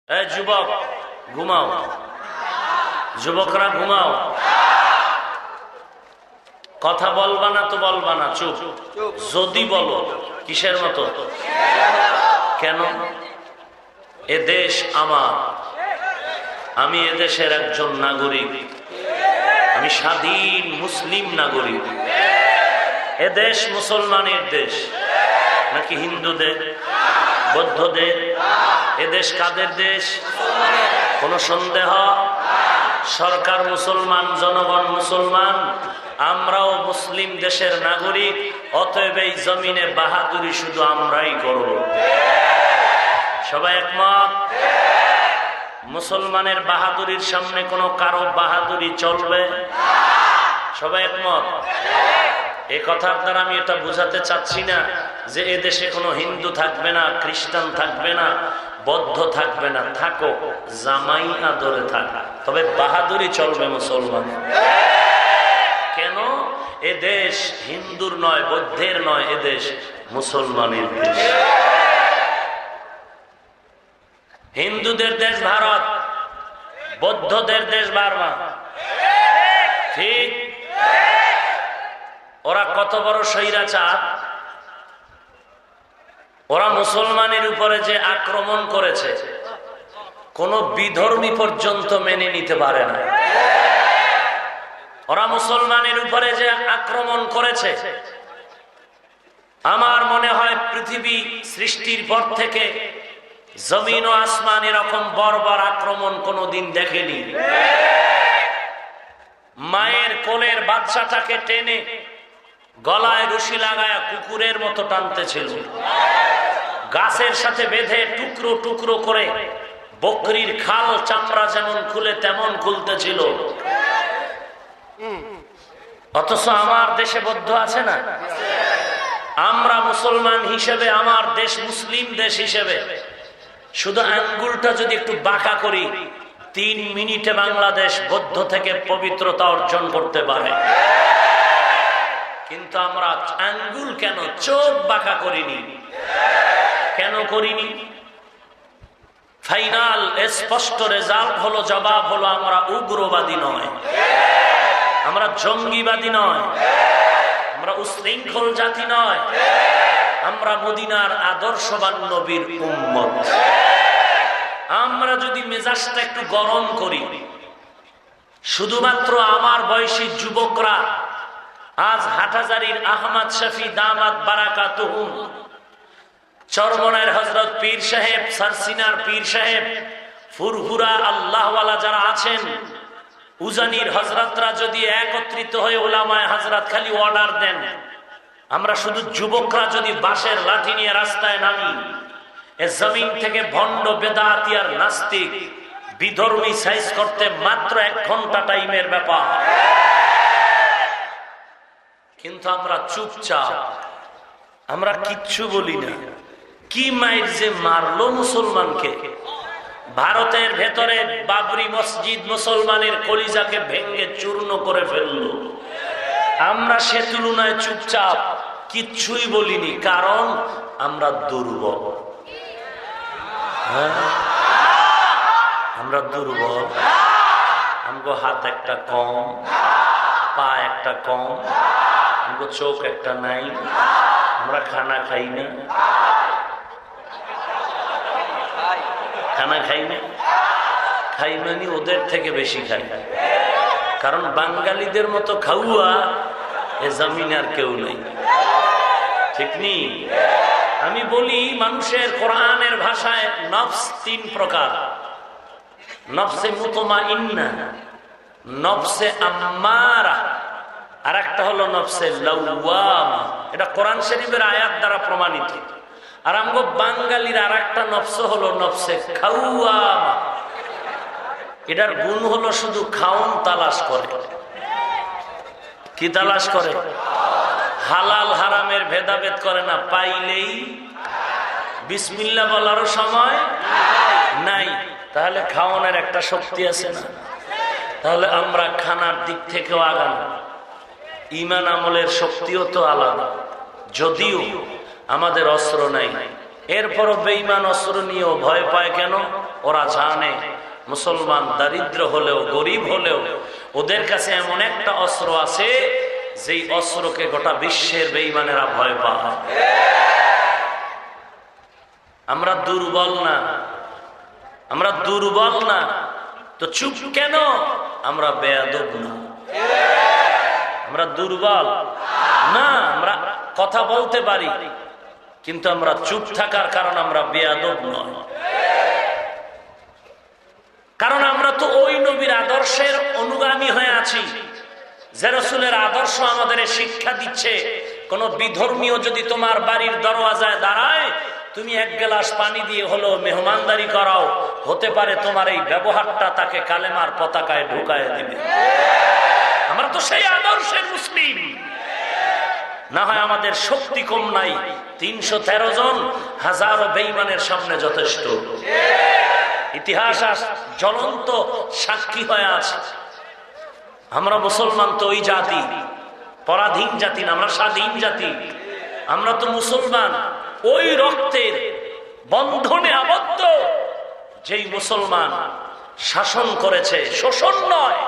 এই যুবক ঘুমাও, যুবকরা ঘুমাও, কথা বলবা না তো বলবা না, চুপ। যদি বলো কিসের মতো? কেন? এ দেশ আমার, আমি এদেশের একজন নাগরিক, আমি স্বাধীন মুসলিম নাগরিক। এ দেশ মুসলমানের দেশ নাকি হিন্দুদের, বৌদ্ধদের? এদেশ কাদের দেশ? কোন সন্দেহ? সরকার মুসলমান, জনগণ মুসলমান, আমরাও মুসলিম দেশের নাগরিক। অতএব এই জমিনে বাহাদুরি শুধু আমরাই করব। সবাই একমত? মুসলমানের বাহাদুরির সামনে কোনো কারো বাহাদুরি চলবে? সবাই একমত? এ কথার দ্বারা আমি এটা বুঝাতে চাচ্ছি না যে এদেশে কোনো হিন্দু থাকবে না, খ্রিস্টান থাকবে না, বৌদ্ধ থাকবে না। থাকো, জামাই আদরে থাক, তবে বাহাদুরি চলবে মুসলমান। কেন? এ দেশ হিন্দুর নয়, বৌদ্ধের নয়, এ দেশ মুসলমানের দেশ। হিন্দুদের দেশ ভারত, বৌদ্ধদের দেশ বার্মা, ঠিক? ওরা কত বড় স্বৈরাচার! ওরা মুসলমানের উপরে যে আক্রমণ করেছে, কোন বিধর্মী পর্যন্ত মেনে নিতে পারে না। ওরা মুসলমানের উপরে যে আক্রমণ করেছে, আমার মনে হয় পৃথিবী সৃষ্টির পর থেকে জমিন ও আসমান এরকম বর্বর আক্রমণ কোনোদিন দেখেনি। মায়ের কোলের বাচ্চাটাকে টেনে গলায় রশি লাগায়া কুকুরের মতো টানতেছিল, গাছের সাথে বেঁধে টুকরো টুকরো করে বকরির খাল চামড়া যেমন খুলে তেমন খুলতেছিল। অথচ আমার দেশে বৌদ্ধ আছে না? আমরা মুসলমান হিসেবে, আমার দেশ মুসলিম দেশ হিসেবে, শুধু আঙ্গুলটা যদি একটু বাঁকা করি, 3 মিনিটে বাংলাদেশ বৌদ্ধ থেকে পবিত্রতা অর্জন করতে পারে। কিন্তু আমরা আঙ্গুল কেন, চোখ বাঁকা করিনি? কেন করিনি? ফাইনাল স্পষ্ট রেজাল্ট হলো, জবাব হলো, আমরা উগ্রবাদী নয়, আমরা জঙ্গিবাদী নয়, আমরা উশৃঙ্খল জাতি নয়, আমরা মদিনার আদর্শবান নবীর উম্মত। আমরা যদি মেজাজটা একটু গরম করি, শুধুমাত্র আমার বয়সী যুবকরা, আজ হাটহাজারীর আহমদ শফি দামাত বারাকাতুহুম, চরমনায়ের হযরত পীর সাহেব, সারসিনার পীর সাহেব, ফুরফুরা আল্লাহওয়ালা যারা আছেন, উজানির হযরতরা যদি একত্রিত হয়ে উলামায়ে হযরত খালি অর্ডার দেন, আমরা শুধু যুবকরা যদি বাঁশের লাঠি নিয়ে রাস্তায় নামি, এ জমিন থেকে ভণ্ড, বেদাতি আর নাস্তিক, বিধর্মী সাইজ করতে মাত্র 1 ঘন্টা টাইমের ব্যাপার। কিন্তু আমরা চুপচাপ, আমরা কিচ্ছু বলি না। কি মাইর যে মারলো মুসলমানকে! ভারতের ভেতরে বাবরি মসজিদ মুসলমানের কলিজাকে ভেঙে চূর্ণ করে ফেললো। আমরা সে তুলনায় চুপচাপ, কিচ্ছুই বলিনি, কারণ আমরা দুর্বল। আমরা দুর্বল, আমগো হাত একটা কম, পা একটা কম, আমগো চোখ একটা নাই, আমরা খানা খাই না। খানা খাই না, খাই মানে ওদের থেকে বেশি খাই, কারণ বাঙালিদের মতো খাওয়া এ জমিন আর কেউ নেই, ঠিক নি? আমি বলি, মানুষের কোরআনের ভাষায় নফস 3 প্রকার: নফসে মুতমাইন্না, নফসে আম্মারা, আর একটা হলো নফসে লাওয়ামা। এটা কোরআন শরীফের আয়াত দ্বারা প্রমাণিত। আর আমগো বাঙালির আর একটা নফস হলো নফসে খাওয়ামা। এটার গুণ হলো শুধু খাউন তালাশ করে। কি তালাশ করে? হালাল হারামের ভেদাভেদ করে না, পাইলেই বিসমিল্লাহ বলারও সময় নাই। তাহলে খাওয়ানোর একটা শক্তি আছে না? তাহলে আমরা খানার দিক থেকেও আগানো, ঈমান আমলের শক্তিও তো আলাদা। যদিও আমাদের অস্ত্র নাই, এরপরও বেঈমান অস্ত্র নিয়েও ভয় পায় কেন? ওরা জানে মুসলমান দারিদ্র হলেও গরিব হলেও ওদের কাছে এমন একটা অস্ত্র আছে যেই অস্ত্রকে গোটা বিশ্বের বেঈমানেরা ভয় পায়। আমরা দুর্বল না, আমরা দুর্বল না তো চুপ কেন? আমরা বেয়াদব না, আমরা দুর্বল না, আমরা কথা বলতে পারি কিন্তু আমরা চুপ থাকার কারণ আমরা বেয়াদব নয়। কারণ আমরা তো ওই নবীর আদর্শের অনুগামী হয়ে আছি যে রাসূলের আদর্শ আমাদের শিক্ষা দিচ্ছে কোন বিধর্মীয় যদি তোমার বাড়ির দরওয়াজায় দাঁড়ায়, তুমি এক গ্লাস পানি দিয়ে হলো মেহমানদারি করাও, হতে পারে তোমার এই ব্যবহারটা তাকে কালেমার পতাকায় ঢুকায় দিবে। আমরা তো সেই আদর্শের মুসলিম। না হয় আমাদের শক্তি কম নাই, ৩১৩ জন হাজারো বেঈমানের সামনে যথেষ্ট। ইতিহাস জ্বলন্ত সাক্ষী হয়ে আছে। আমরা মুসলমান তো ওই জাতি, পরাধীন জাতি না, আমরা স্বাধীন জাতি। আমরা তো মুসলমান ওই রক্তের বন্ধনে আবদ্ধ যেই মুসলমান শাসন করেছে, শোষণ নয়,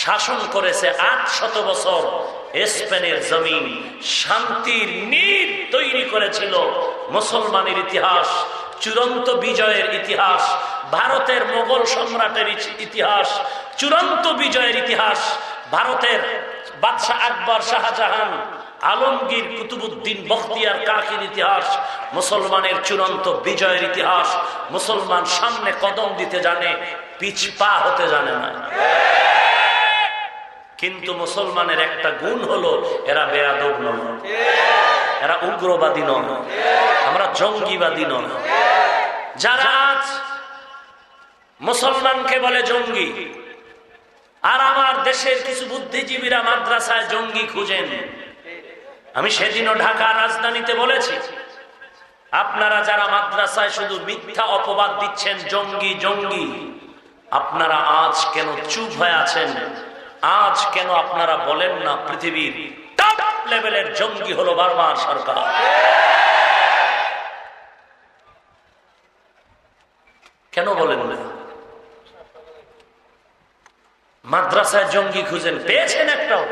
শাসন করেছে ৮০০ বছর। স্পেনের জমিন শান্তির নীড় তৈরি করেছিল। মুসলমানের ইতিহাস চূড়ান্ত বিজয়ের ইতিহাস, ভারতের মোগল সম্রাটের ইতিহাস চূড়ান্ত বিজয়ের ইতিহাস, ভারতের বাদশাহ আকবর, শাহজাহান, আলমগীর, কুতুবুদ্দিন বখতিয়ার কাকির ইতিহাস মুসলমানের চূড়ান্ত বিজয়ের ইতিহাস। মুসলমান সামনে কদম দিতে জানে, পিছপা হতে জানে না। কিন্তু মুসলমানের একটা গুণ হলো এরা বেয়াদব নয়, এরা উগ্রবাদী নয়, আমরা জঙ্গিবাদী নয়। যারা আজ মুসলমানকে বলে জঙ্গি, আর আমার দেশের কিছু বুদ্ধিজীবীরা মাদ্রাসায় জঙ্গি খুঁজেন। আমি সেদিনও ঢাকা রাজধানীতে বলেছি, আপনারা যারা মাদ্রাসায় শুধু মিথ্যা অপবাদ দিচ্ছেন জঙ্গি জঙ্গি, আপনারা আজ কেন চুপ হয়ে আছেন? আজ কেন আপনারা বলেন না পৃথিবীর টপ লেভেলের জঙ্গি হলো বার্মার সরকার? কেন বলেন না? মাদ্রাসায় জঙ্গি খুঁজেন, পেয়েছেন একটাও?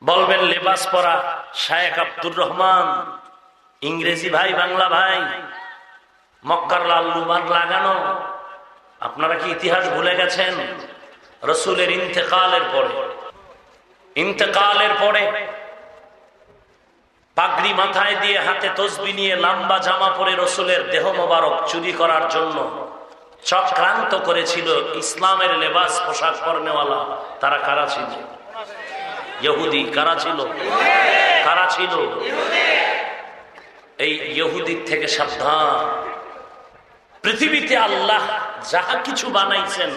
বলবেন লেবাস পরা শায়েখ আব্দুর রহমান, ইংরেজি ভাই, বাংলা ভাই, মক্কার লাল রুমাল লাগানো। আপনারা কি ইতিহাস ভুলে গেছেন? রাসূলের ইন্তেকালের পরে পাগড়ি মাথায় দিয়ে হাতে তসবিহ নিয়ে লম্বা জামা পরে রাসূলের দেহ মোবারক চুরি করার জন্য চক্রান্ত করেছিল ইসলামের লেবাস পোশাক পরনেওয়ালা। তারা কারা ছিল? ইহুদি। কারা ছিল? কারা ছিল? এই ইহুদির থেকে সাবধান। পৃথিবীতে আল্লাহ যাহা কিছু বানাইছেন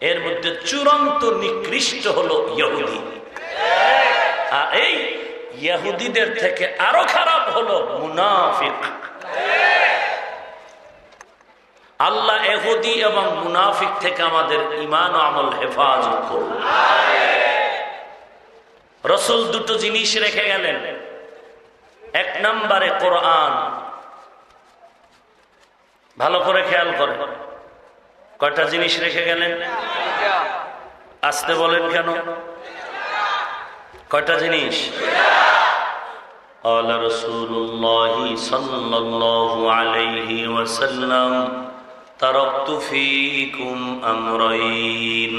এর মধ্যে চূড়ান্ত নিকৃষ্ট হলো ইহুদি। আর এই ইহুদিদের থেকে আরো খারাপ হলো মুনাফিক। আল্লাহ ইহুদি এবং মুনাফিক থেকে আমাদের ঈমান ও আমল হেফাজত করুন। রাসূল দুটো জিনিস রেখে গেলেন। এক নম্বরে কোরআন। ভালো করে খেয়াল করেন, কয়টা জিনিস রেখে গেলেন? আসতে বলেন কেন? কয়টা জিনিস? قال رسول الله صلى الله عليه وسلم تركت فيكم أمرين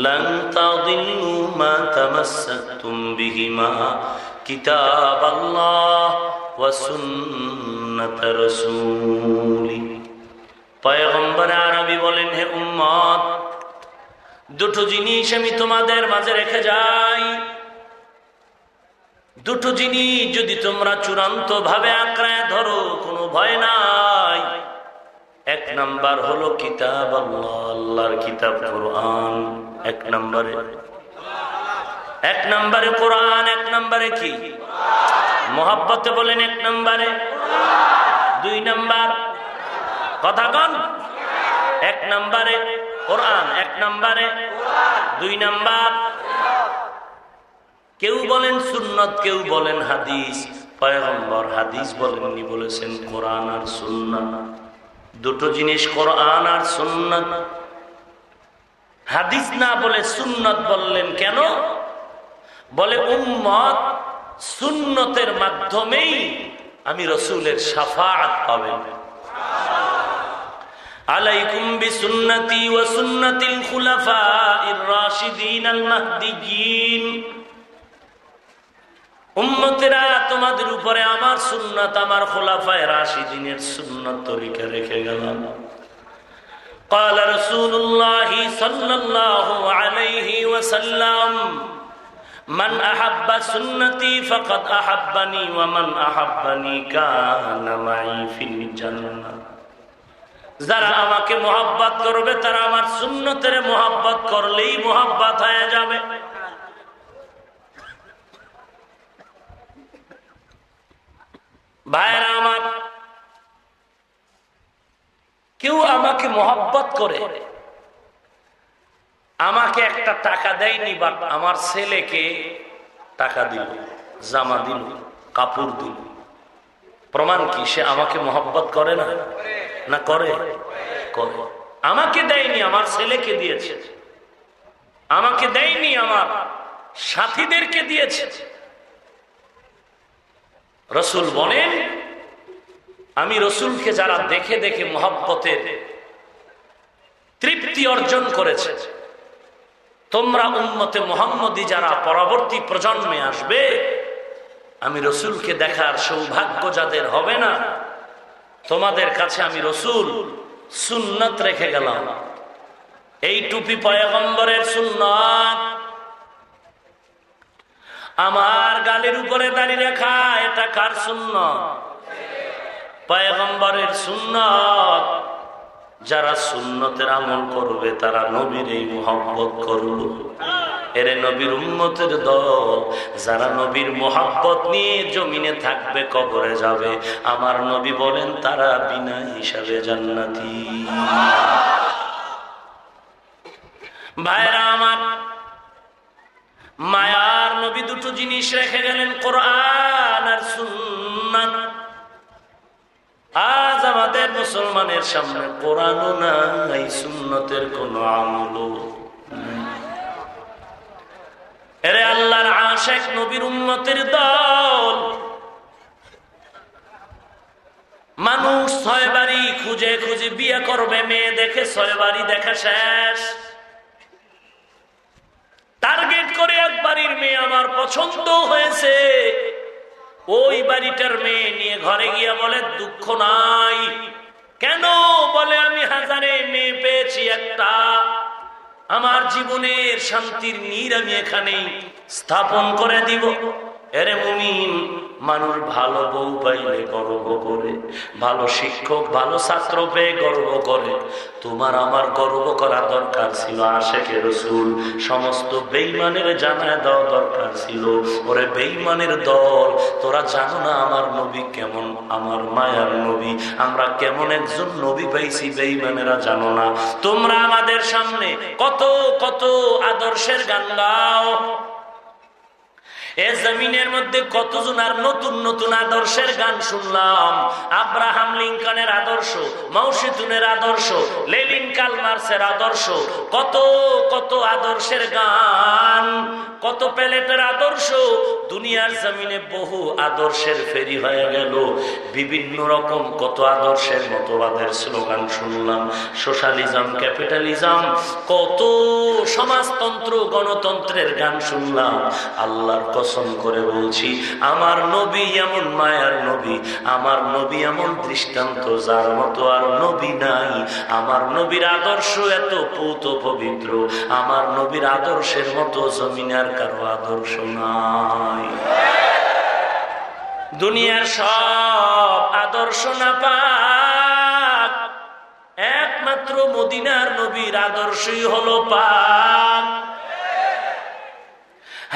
لن تضلوا ما تمسكتم بهما كتاب الله وسنة رسولي। পয়গম্বর আরবি বলেন, হে উম্মত, দুটো জিনিস আমি তোমাদের মাঝে রেখে যাই। দুটো জিনিস যদি তোমরা চূড়ান্ত ভাবে আঁকড়ায় ধরো, কোনো ভয় নাই। এক নাম্বার হলো কিতাব আল্লাহ, আল্লাহর কিতাব কোরআন। এক নম্বরে কোরআন। এক নম্বরে কি? মোহাব্বতে বলেন এক নম্বরে। দুই নম্বর কথা কন। এক নম্বরে কোরআন, এক নম্বরে, দুই নম্বর কেউ বলেন সুন্নত, কেউ বলেন হাদিস। পয়গম্বর হাদিস বলেননি, বলেছেন কোরআন আর সুন্নাত। দুটো জিনিস, কোরআন আর সুন্নাত। হাদিস না বলে সুন্নত বললেন কেন? বলে উম্মত সুন্নতের মাধ্যমেই আমি রাসূলের শাফাআত পাবেন। আলাইকুম বিসুন্নতি ওয়া সুন্নাতিল খুলাফাইর রাশিদিন আল মাহদিয়্যিন। উম্মতেরা, তোমাদের উপরে আমার সুন্নাত, আমার খুলাফায়ে রাশিদিনের সুন্নাত তরিকা রেখে গেলাম। قال رسول الله صلى الله عليه وسلم من أحب سنتي فقد أحبني ومن أحبني كان معي في الجنة। যারা আমাকে মোহাব্বত করবে তারা আমার সুন্নতের মোহাব্বত করলেই মোহাব্বত হয়ে যাবে। ভাইরা আমার, কেউ আমাকে মোহাব্বত করে, আমাকে একটা টাকা দেয়নি, বাট আমার ছেলেকে টাকা দিল, জামা দিল, কাপড় দিল, প্রমাণ কি? সে আমাকে মোহাব্বত করে না? না করে? করে। আমাকে দেয়নি, আমার ছেলেকে দিয়েছে। আমাকে দেয়নি, আমার সাথীদেরকে দিয়েছে। রাসূল বলেন, আমি রাসূলকে যারা দেখে দেখে মোহাব্বতের তৃপ্তি অর্জন করেছে, তোমরা উম্মতে মুহাম্মদী যারা পরবর্তী প্রজন্মে আসবে, আমি রাসূলকে দেখার সৌভাগ্য যাদের হবে না, তোমাদের কাছে আমি রাসূল সুন্নাত রেখে গেলাম। এই টুপি পয়গম্বরের সুন্নাত। আমার গালের উপরে দাড়ি রাখা, এটা কার সুন্নাত? পয়গম্বরের সুন্নাত। যারা সুন্নতের আমল করবে তারা নবীর এই মুহাব্বত করবে। এরে নবীর উম্মতের দল, যারা নবীর মুহাব্বত নিয়ে জমিনে থাকবে, কবরে যাবে, আমার নবী বলেন তারা বিনা হিসাবে জান্নাতি। ভাইরা আমার, মায়ার নবী দুটো জিনিস রেখে গেলেন, কোরআন আর সুন্নাত। আজ আমাদের মুসলমানের সামনে কোরআনও নাই, সুন্নতের কোন আমলও নাই। এরে আল্লাহর আশিক নবীর উম্মতের দল, মানুষ 6 বাড়ি খুঁজে খুঁজে বিয়ে করবে, মেয়ে দেখে 6 বাড়ি দেখা শেষ। টার্গেট করে এক বাড়ির মেয়ে আমার পছন্দ হয়েছে, ওই বাড়িটার মেয়ে নিয়ে ঘরে গিয়ে বলে দুঃখ নাই। কেন? বলে আমি হাজারে মেয়ে পেয়েছি, একটা আমার জীবনের শান্তির নীড় আমি এখানে স্থাপন করে দিব। এরে মুমিন, মানুষ ভালো বউ পাইলে গর্ব করে, ভালো শিক্ষক ভালো ছাত্র পেয়ে গর্ব করে। তোমার আমার গর্ব করা দরকার ছিল আশিকে রাসূল সমস্ত বেঈমানের জানায় দেওয়া দরকার ছিল। ওরে বেঈমানের দল, তোরা জানো না আমার নবী কেমন, আমার মায়ার নবী, আমরা কেমন একজন নবী পাইছি, বেঈমানেরা জানো না। তোমরা আমাদের সামনে কত কত আদর্শের গান গাও, এ জমিনের মধ্যে কতজন আর নতুন নতুন আদর্শের গান শুনলাম। আব্রাহাম লিঙ্কনের আদর্শ, মাও সেতুনের আদর্শ, লেনিন কার্ল মার্ক্সের আদর্শ, কত কত আদর্শের গান, কত প্যালেটের আদর্শ। দুনিয়ার জমিনে বহু আদর্শের ফেরি হয়ে গেল, বিভিন্ন রকম কত আদর্শের মতবাদের স্লোগান শুনলাম। সোশ্যালিজম, ক্যাপিটালিজম, কত সমাজতন্ত্র, গণতন্ত্রের গান শুনলাম। আল্লাহর কসম করে বলছি, আমার নবী এমন মায়ার নবী, আমার নবী এমন দৃষ্টান্ত, যার মতো আর নবী নাই। আমার নবীর আদর্শ এত পূত পবিত্র, আমার নবীর আদর্শের মতো জমিনার কারো আদর্শ নাই। দুনিয়ার সব আদর্শ না পাক, একমাত্র মদিনার নবীর আদর্শই হলো পাক।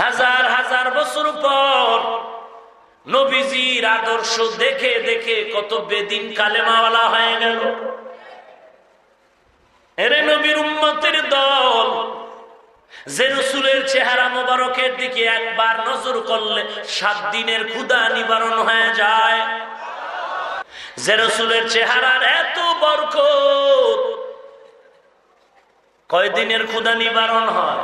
হাজার হাজার বছর পর নবীজির আদর্শ দেখে দেখে কত বেদিন কালেমাওয়ালা হয়ে গেল। এরে নবীর উম্মতের দল, যে রসুলের চেহারা মোবারকের দিকে একবার নজর করলে 7 দিনের ক্ষুধা নিবারণ হয়ে যায়, যে রসুলের চেহারার এত বরকত, কয় দিনের ক্ষুধা নিবারণ হয়?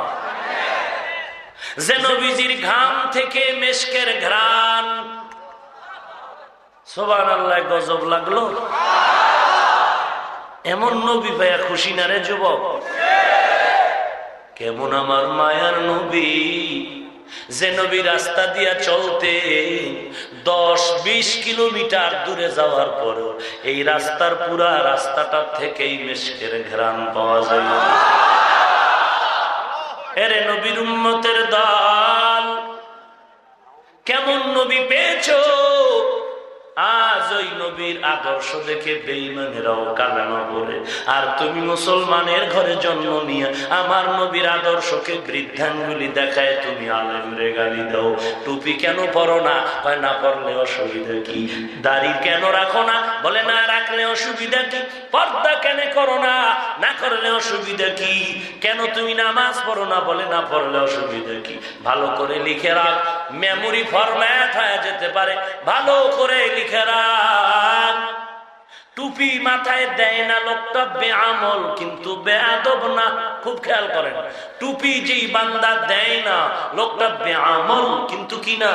যে নবীজির ঘাম থেকে মেশকের ঘ্রাণ, সুবহানাল্লাহ, গজব লাগলো। এমন নবী ভাইয়া খুশি না রে যুবক? কেমন আমার মায়ার নবী, যে নবী রাস্তা দিয়া চলতে 10-20 কিলোমিটার দূরে যাওয়ার পর এই রাস্তার পুরা রাস্তাটা থেকেই মেশকের ঘ্রাণ পাওয়া যায়। এরে নবীর উম্মতের দল, কেমন নবী পেয়েছো? আজ ওই নবীর আদর্শ দেখে বেঈমানেরাও কালেমা পড়ে, আর তুমি মুসলমানের ঘরে জন্ম নিয়ে আমার নবীর আদর্শকে বৃদ্ধাঙ্গুলি দেখায় তুমি আলেমরে গালি দাও। টুপি কেন পরো না? কয় না পরলে অসুবিধা কি? দাড়ি কেন রাখো না? বলে না রাখলে অসুবিধা কি? পর্দা কেন করো না? না করলে অসুবিধা কি? কেন তুমি নামাজ পড়ো না? বলে না পড়লে অসুবিধা কি? ভালো করে লিখে রাখ, মেমোরি ফরম্যাট হয়ে যেতে পারে, ভালো করে লিখে রাখ। টুপি মাথায় দেয় না লোকটা বেআমল, কিন্তু বেয়াদব না। খুব খেয়াল করেন, টুপি যেই বান্দা দেয় না লোকটা বেআমল, কিন্তু কি না?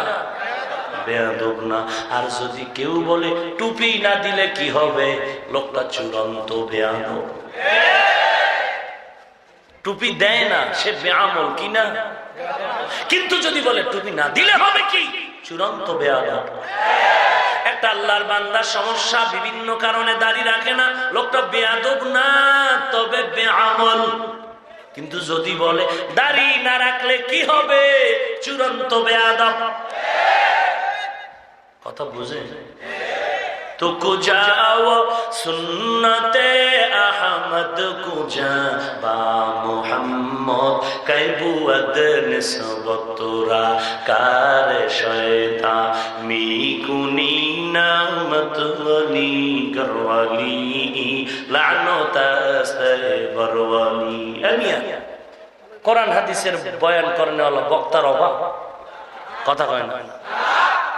বেয়াদব না। আর যদি কেউ বলে টুপি না দিলে কি হবে, লোকটা চূড়ান্ত বেয়াদব। টুপি দেয় না, সে বেআমল, কি না? কিন্তু যদি বলে টুপি না দিলে হবে কি, চূড়ান্ত বেয়াদব। একটা আল্লাহর বান্দার সমস্যা, বিভিন্ন কারণে দাড়ি রাখে না, লোকটা বেয়াদব না, তবে বেআমল। কিন্তু যদি বলে দাড়ি না রাখলে কি হবে, চূড়ান্ত বেয়াদব। কথা বুঝে তো কুজাও সুন্নতে আহমদ কুজা বা মুহাম্মদ কাইবুয়াদ নিসবতরা কারে শয়তা মিকুনি নামতলি গরওয়ালি লানতাসে বরওয়ালি। আমিয়া কোরআন হাদিসের বয়ান করেন ওয়ালা বক্তার অভাব, কথা কয় না।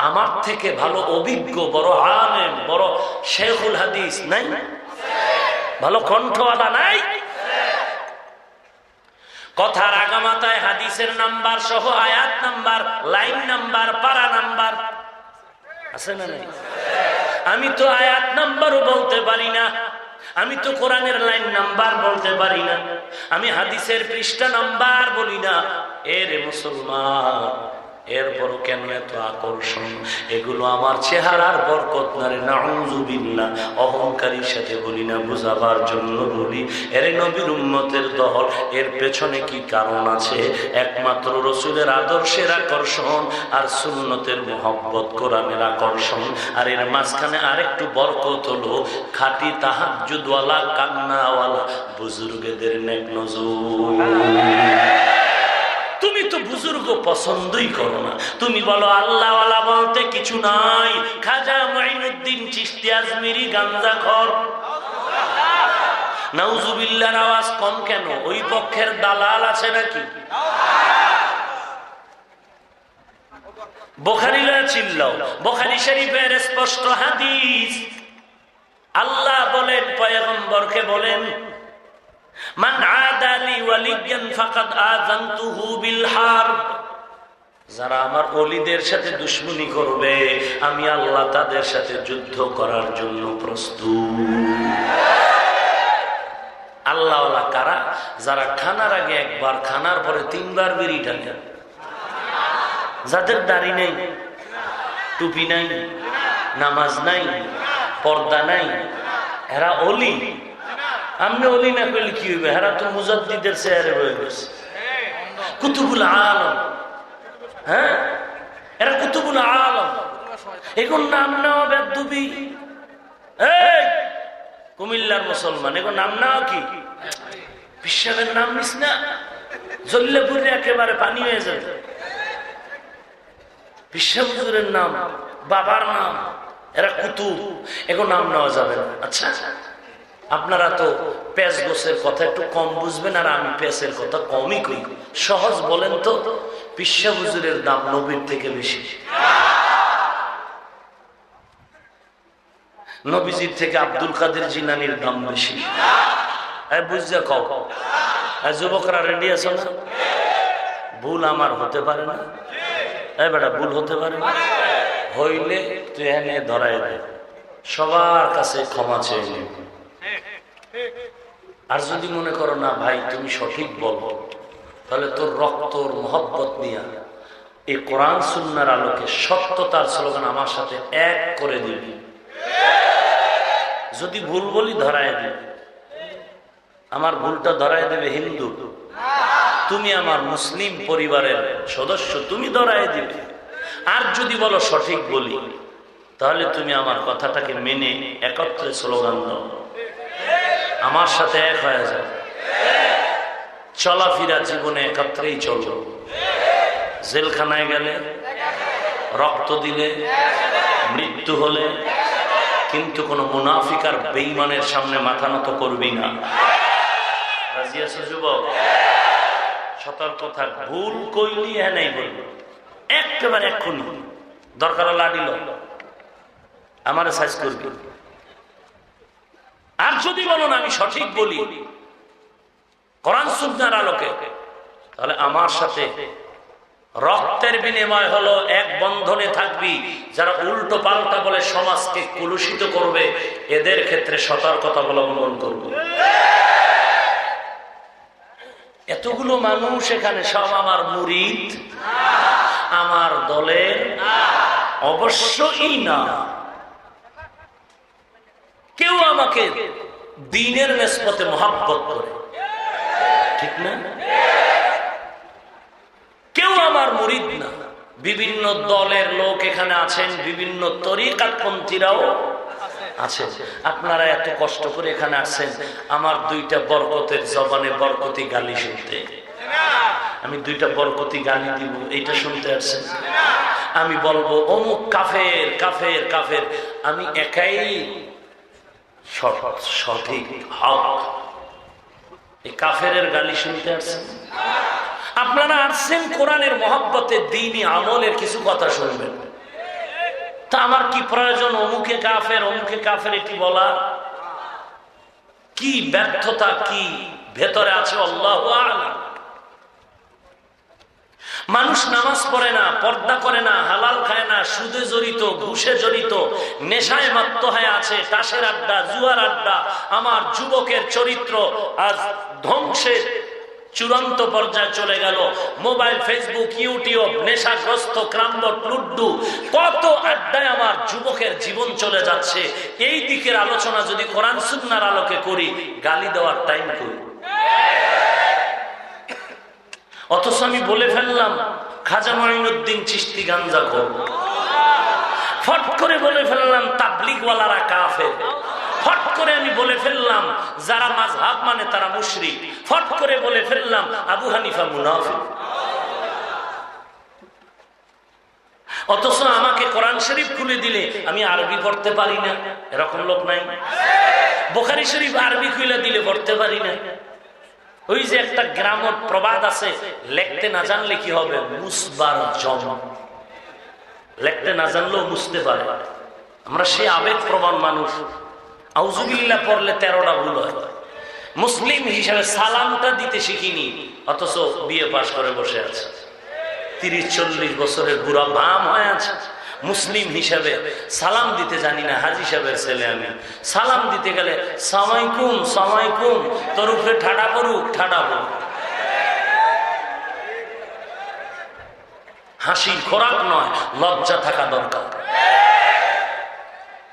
আমার থেকে ভালো অভিজ্ঞ বড় আলেম, বড় শেখুল হাদিস নাই? ভালো কণ্ঠওয়ালা নাই? কথার আগামাতায় হাদিসের নাম্বার সহ আয়াত নাম্বার, লাইন নাম্বার, পারা নাম্বার আছে না নাই? আমি তো আয়াত নাম্বারও বলতে পারি না, আমি তো কোরআনের লাইন নাম্বার বলতে পারি না, আমি হাদিসের পৃষ্ঠা নাম্বার বলি না। এর মুসলমান, এরপরও কেন এত আকর্ষণ? এগুলো আমার চেহারার বরকত না রে, নাউযুবিল্লাহ। অহংকারীর সাথে বলি না, বুঝাবার জন্য বলি। এর নবীর উম্মতের দল, এর পেছনে কি কারণ আছে? একমাত্র রসুলের আদর্শের আকর্ষণ আর সুন্নতের মুহাব্বত, কোরআনের আকর্ষণ। আর এর মাঝখানে আরেকটু বরকত হলো খাঁটি তাহাজ্জুদওয়ালা, কান্নাওয়ালা বুজুর্গদের নেক নজর। তুমি তো বুজুর্গ পছন্দই করো না, তুমি বলো আল্লাহওয়ালা বলতে কিছু নাই। খাজা মুঈনুদ্দিন চিশতি আজমিরি গাঞ্জাখোর। নাউজুবিল্লাহর আওয়াজ কম কেন? ওই পক্ষের দালাল আছে নাকি? বুখারী লয়ে চিল্লাও, বুখারী শরীফের স্পষ্ট হাদিস। আল্লাহ বলেন, পয়গম্বরকে বলেন, মান আদালি ওয়ালিয়ান ফাকাদ আযানতুহু বিল হারব। যারা আমার ওলিদের সাথে দুশমনি করবে, আমি আল্লাহ তাদের সাথে যুদ্ধ করার জন্য প্রস্তুত। আল্লাহওয়ালা কারা? যারা খানার আগে একবার, খানার পরে 3 বার বিড়ি টানে, যাদের দাড়ি নেই, টুপি নাই, নামাজ নাই, পর্দা নাই, এরা ওলি। আমনে ওলি না করলে কি হইবে? এরা তো মুজাদ্দিদের চেহারে হয়ে গেছে, কুতুবুল আলম। হ্যাঁ, এরা কুতুবুল আলম। এখন নাম নেওয়া বেদবি। এই কুমিল্লার মুসলমান, এখন নাম নেওয়া কি? বিশ্বাসের নাম নিস না, জ্বললে পুরে একেবারে পানি হয়ে যাবে। বিশ্বাস হুজুরের নাম, বাবার নাম, এরা কুতুব, এখন নাম নেওয়া যাবে না। আচ্ছা, আপনারা তো পেঁয়াজ গোছের কথা একটু কম বুঝবেন, আর আমি পেঁয়াজের কথা কমই কই। সহজ বলেন তো, পিসা হুজুরের দাম নবীর থেকে বেশি, নবীজির থেকে আব্দুল কাদের জিলানীর দাম বেশি। বুঝছে কও, যুবকরা রেডি আছো না? ভুল আমার হতে পারে না? বেটা ভুল হতে পারে না, হইলে তুই এনে ধরাই দে, সবার কাছে ক্ষমা চেয়ে নে। আর যদি মনে করো না ভাই তুমি সঠিক বলো, তাহলে তোর রক্ত মহব্বত নিয়ে এই কোরআন সুন্নাহর আলোকে সত্যতার স্লোগান আমার সাথে এক করে দিবি। যদি ভুল বলি ধরায় দিবি, আমার ভুলটা ধরায় দেবে হিন্দু, তুমি আমার মুসলিম পরিবারের সদস্য, তুমি ধরায় দিবে। আর যদি বলো সঠিক বলি, তাহলে তুমি আমার কথাটাকে মেনে একত্রে স্লোগান দাও, আমার সাথে এক হয়ে যাও। চলাফেরা জীবনে একত্রেই চলো, জেলখানায় গেলে, রক্ত দিলে, মৃত্যু হলে, কিন্তু কোনো মুনাফিক আর বেঈমানের সামনে মাথা নত করবি না। রাজি আছো যুবক? সতর্ক থাক, ভুল কইলি হ্যাঁ নাই বলবো, একেবারে এক্ষুনি দরকার লাডিল আমার সাইজ করবি। আর যদি বলো না আমি সঠিক বলি কোরআন সুন্নাহর আলোকে, তাহলে আমার সাথে রক্তের বিনিময় হলো, এক বন্ধনে থাকবি। যারা উল্টো পাল্টা বলে সমাজকে কলুষিত করবে, এদের ক্ষেত্রে সতর্কতা অবলম্বন করবে। এতগুলো মানুষ এখানে সব আমার মুরিদ, আমার দলের অবশ্যই না। কেউ আমাকে দ্বীনের নিসবতে মহব্বত করে, ঠিক না? কেউ আমার মুরিদ না। বিভিন্ন দলের লোক এখানে আছেন, বিভিন্ন তরিকাতপন্থীরাও আছে। আপনারা এত কষ্ট করে এখানে আসছেন আমার দুইটা বরকতের জবানে বরকতি গালি শুনতে। আমি দুইটা বরকতি গালি দিব, এইটা শুনতে আসছেন? আমি বলবো অমুক কাফের কাফের কাফের, আমি একাই সঠিক হক। এই কাফেরের গালি শুনতে আসছেন? আপনারা আসছেন কোরআনের মহব্বতে, দ্বীনি আমলের কিছু কথা শুনবেন। তা আমার কি প্রয়োজন অমুকে কাফের অমুকে কাফের এটি বলা? কি ব্যর্থতা কি ভেতরে আছে আল্লাহু আ'লাম। মানুষ নামাজ পড়ে না, পর্দা করে না, হালাল খায় না, সুদে জড়িত, ঘুষে জড়িত, নেশায় মাত্ত হয়ে আছে, তাসের আড্ডা, জুয়ার আড্ডা। আমার যুবকের চরিত্র আজ ধ্বংসের চূড়ান্ত পর্যায়ে চলে গেল। মোবাইল, ফেসবুক, ইউটিউব, নেশাগ্রস্ত, ক্রাম্বট, লুড্ডু, কত আড্ডায় আমার যুবকের জীবন চলে যাচ্ছে। এই দিকের আলোচনা যদি কোরআন সুন্নাহর আলোকে করি, গালি দেওয়ার টাইম করি। অথচ আমি বলে ফেললাম খাজা মঈনুদ্দিন চিশতি গাঞ্জাখোর, ফট করে বলে ফেললাম তাবলীগওয়ালারা কাফের, ফট করে আমি বলে ফেললাম যারা মাযহাব মানে তারা মুশরিক, ফট করে বলে ফেললাম আবু হানিফা মুনাফিক। অথচ আমাকে কোরআন শরীফ খুলে দিলে আমি আরবি পড়তে পারি না, এরকম লোক নাই? বুখারী শরীফ আরবি খুলে দিলে পড়তে পারি না। ওই যে একটা গ্রামের প্রবাদ আছে, লিখতে না জানলে কি হবে, মুসবার জম। লিখতে না জানলেও মুছতে পারে। আমরা সেই আবেগ প্রবণ মানুষ। আউযুবিল্লাহ পড়লে 13টা ভুল হয়। মুসলিম হিসাবে সালামটা দিতে শিখিনি, অথচ বিয়ে পাশ করে বসে আছে। 30-40 বছরের বুড়া বাম হয়ে আছে। মুসলিম হিসাবে সালাম দিতে জানি না। হাজী সাহেবের ছেলে আমি, সালাম দিতে গেলে সালামালাইকুম সালামালাইকুম, তোর উপরে ঠাডা পড়ুক ঠাডা পড়ুক। হাসির খোরাক নয়, লজ্জা থাকা দরকার।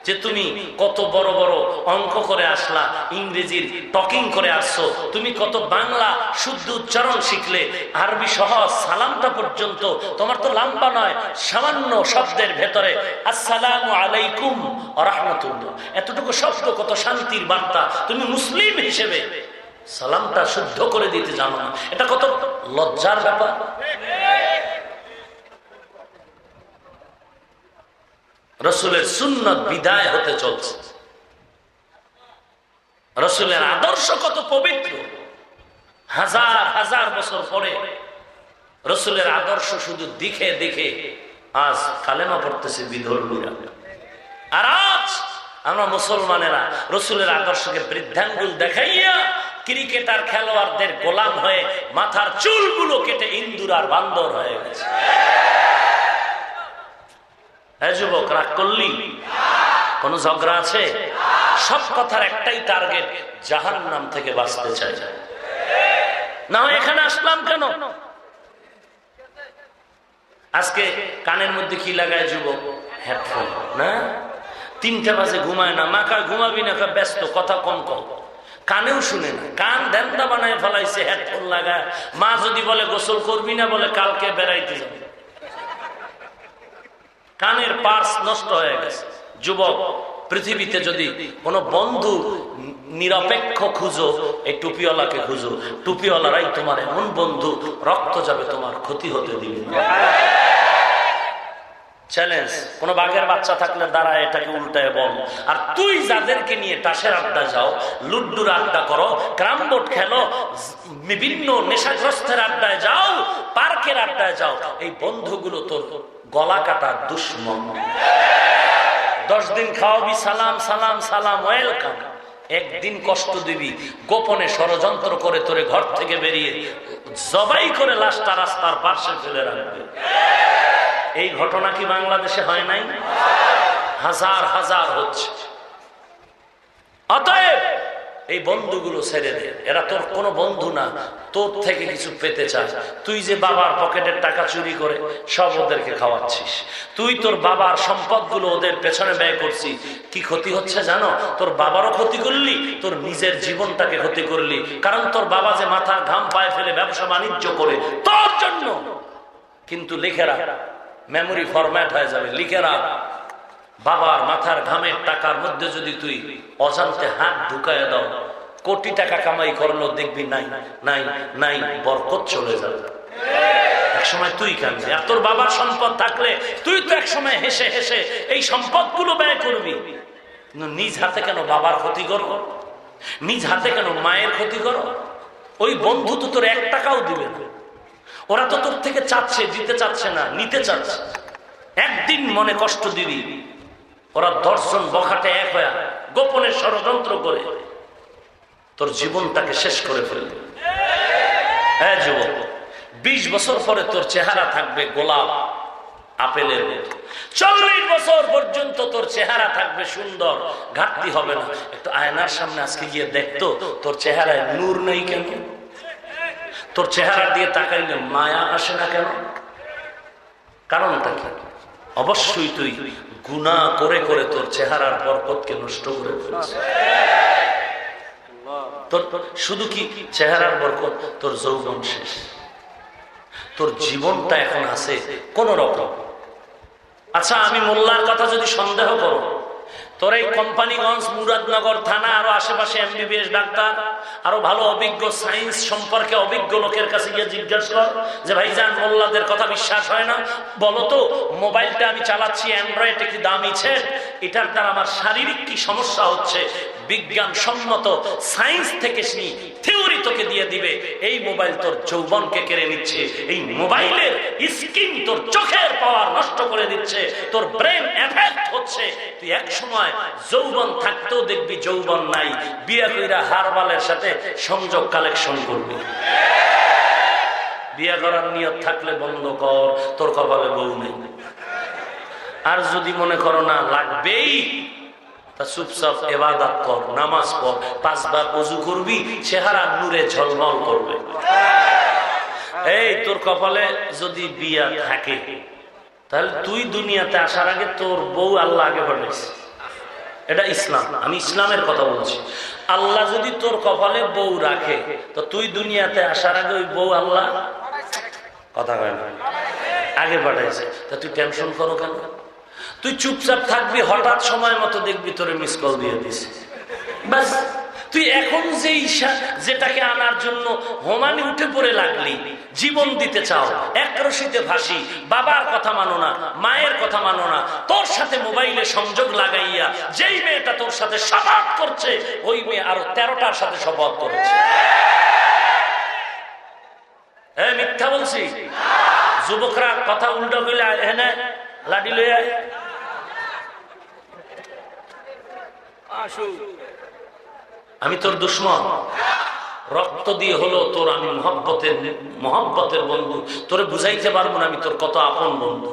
যে তুমি কত বড় বড় অঙ্ক করে আসলা, ইংরেজির টকিং করে আসছো, তুমি কত বাংলা শুদ্ধ উচ্চারণ শিখলে, আরবি সহজ সালামটা পর্যন্ত তোমার তো লম্বা নয়, সামান্য শব্দের ভেতরে আসসালামু আলাইকুম ওয়া রাহমাতুল্লাহ, এতটুকু শব্দ কত শান্তির বার্তা। তুমি মুসলিম হিসেবে সালামটা শুদ্ধ করে দিতে জানো না, এটা কত লজ্জার ব্যাপার। রাসূলের সুন্নাত বিদায় হতে চলছে। রসুলের আদর্শ কত পবিত্র, হাজার হাজার বছর পরে রসুলের আদর্শ শুধু দেখে দেখে আজ কালেমা পড়তেছে বিধর্মীরা। আর আজ আমরা মুসলমানেরা রসুলের আদর্শকে বৃদ্ধাঙ্গুল দেখাইয়া ক্রিকেটার খেলোয়াড়দের গোলাম হয়ে মাথার চুলগুলো কেটে ইন্দুর আর বান্দর হয়ে গেছে। হ্যাঁ যুবক, রাগ করলি? কোন ঝগড়া আছে? সব কথার একটাই টার্গেট, জাহান্নাম থেকে বাঁচতে চাই। না হয় এখানে আসলাম কেন? আজকে কানের মধ্যে কি লাগায় যুবক? হেডফোন। না, 3টা বাজে ঘুমায় না। মা কয় ঘুমাবি না, ব্যস্ত, কথা কম কম। কানেও শুনে না, কান ধ্যানটা বানায় ফেলাইছে হেডফোন লাগায়। মা যদি বলে গোসল করবি না, বলে কালকে বেড়াইতে যাবে। কানের পার্স নষ্ট হয়ে গেছে। যুবক, পৃথিবীতে যদি কোনো বন্ধু নিরপেক্ষ খুঁজো, এই টুপিওয়ালাকে খুঁজো। টুপিওয়ালারাই তোমার এমন বন্ধু, রক্ত যাবে তোমার, ক্ষতি হতে দিবে। চ্যালেঞ্জ, কোন বাঘের বাচ্চা থাকলে দাঁড়ায় এটাকে উল্টায় বল। আর তুই যাদেরকে নিয়ে টাসের আড্ডা যাও, লুড্ডুর আড্ডা করো, ক্যারাম বোর্ড খেলো, বিভিন্ন নেশাগ্রস্তের আড্ডায় যাও, পার্কের আড্ডায় যাও, এই বন্ধুগুলো তোর গলা কাটার দুশ্মন। 10 দিন খাওয়াবি সালাম সালাম সালাম, ওয়েলকাম। একদিন কষ্ট দিবি, গোপনে ষড়যন্ত্র করে তোরে ঘর থেকে বেরিয়ে জবাই করে লাশটা রাস্তার পাশে ফেলে রাখবে। এই ঘটনা কি বাংলাদেশে হয় নাই? হাজার হাজার হচ্ছে। অতএব এই বন্ধুগুলো ছেড়ে দে, এরা তোর কোনো বন্ধু না, তোর থেকে কিছু পেতে চাস। তুই যে বাবার পকেটের টাকা চুরি করে সব ওদেরকে খাওয়াচ্ছিস, তুই তোর বাবার সম্পদগুলো ওদের পেছনে ব্যয় করছিস। কি ক্ষতি হচ্ছে জানো? তোর বাবারও ক্ষতি করলি, তোর নিজের জীবনটাকে ক্ষতি করলি। কারণ তোর বাবা যে মাথার ঘাম পায়ে ফেলে ব্যবসা বাণিজ্য করে তোর জন্য, কিন্তু লিখে রাখ, মেমোরি ফরম্যাট হয়ে যাবে, লিখে রাখ, বাবার মাথার ঘামের টাকার মধ্যে যদি তুই অজান্তে হাত ঢুকায় দাও, কোটি টাকা কামাই করলো দেখবি নাই নাই নাই বরকত চলে যাবে। একসময় তুই কাঁদবি। আর তোর বাবার সম্পদ থাকলে তুই তো একসময় হেসে হেসে এই সম্পদগুলো ব্যয় করবি। নিজ হাতে কেন বাবার ক্ষতি করো? নিজ হাতে কেন মায়ের ক্ষতি করো? ওই বন্ধু তো তোর 1 টাকাও দিবে না। ওরা তো তোর থেকে চাচ্ছে, দিতে চাচ্ছে না, নিতে চাচ্ছে। একদিন মনে কষ্ট দিবি, ওরা 10 জন বখাটে এক হয়ে গোপনে ষড়যন্ত্র করে তোর জীবনটাকে শেষ করে ফেলবে। হ্যাঁ যুবক, 20 বছর পরে তোর চেহারা থাকবে গোলাপ আপেলের মতো। 40 বছর পর্যন্ত তোর চেহারা থাকবে সুন্দর, ঘাটতি হবে না। একটু আয়নার সামনে আজকে গিয়ে দেখতো তোর চেহারায় নূর নেই কেন? তোর চেহারা দিয়ে তাকাইলে মায়া আসে না কেন? কারণটা কি? অবশ্যই তুই গুনাহ করে করে তোর চেহারার বরকতকে নষ্ট করে ফেলেছিস। তোর শুধু কি চেহারার বরকত, তোর যৌবন শেষ। তোর জীবনটা এখন আছে কোন রকম। আচ্ছা, আমি মোল্লার কথা যদি সন্দেহ করো, তোর এই কোম্পানিগঞ্জ, মুরাদনগর থানা, আরো আশেপাশে MBBS ডাক্তার, আরো ভালো অভিজ্ঞ সায়েন্স সম্পর্কে অভিজ্ঞ লোকের কাছে গিয়ে জিজ্ঞাসা কর যে ভাইজান মোল্লাদের কথা বিশ্বাস হয় না, বলতো মোবাইলটা আমি চালাচ্ছি অ্যান্ড্রয়েড, একটি দামি ছেড়, এটার দ্বারা আমার শারীরিক কি সমস্যা হচ্ছে? বিজ্ঞান সম্মত সায়েন্স থেকে থিওরি তোকে দিয়ে দিবে। এই মোবাইল তোর যৌবনকে কেড়ে নিচ্ছে, এই মোবাইলের স্ক্রিন তোর চোখের পাওয়ার নষ্ট করে দিচ্ছে, তোর ব্রেন এফেক্ট হচ্ছে। তুই এক সময় যৌবন থাকতেও দেখবি যৌবন নাই, বিয়ে কইরা হারবালের সাথে সংযোগ কালেকশন করবি। বিয়ে করার নিয়ত থাকলে বন্ধ কর, তোর কপালে বউ নেই। আর যদি মনে করো না লাগবেই, তা চুপচাপ ইবাদত কর, নামাজ পড়, 5 বার ওযু করবি, চেহারা নূরে ঝলমল করবে। এই তোর কপালে যদি বিয়া থাকে, তাহলে তুই দুনিয়াতে আসার আগে তোর বউ আল্লাহ আগে পাঠাইছে। এটা ইসলাম, আমি ইসলামের কথা বলছি। আল্লাহ যদি তোর কপালে বউ রাখে, তো তুই দুনিয়াতে আসার আগে ওই বউ আল্লাহ কথা কয় না আগে পাঠাইছে। তা তুই টেনশন করো কেন? তুই চুপচাপ থাকবি, হঠাৎ সময় মতো দেখবি তোরে মিস কল দিয়ে দিছে, ব্যাস তুই এখন যেটাকে আনার জন্য হোমানি উঠে পড়ে লাগলি, জীবন দিতে চাও, এক রশিতে ফাঁসি, বাবার কথা মানো না, মায়ের কথা মানো না, তোর সাথে মোবাইলে সংযোগ লাগাইয়া যেই মেয়েটা তোর সাথে শপথ করছে ওই মেয়ে আরো 13টার সাথে শপথ করেছে। মিথ্যা বলছি? যুবকরা কথা উল্টো করলে হ্যাঁ লাঠি লইয়া আমি তোর দুশ্মন, রক্ত দিয়ে হলো তোর আমি মহব্বতের বন্ধু, তোরে বুঝাইতে পারবো না আমি তোর কত আপন বন্ধু,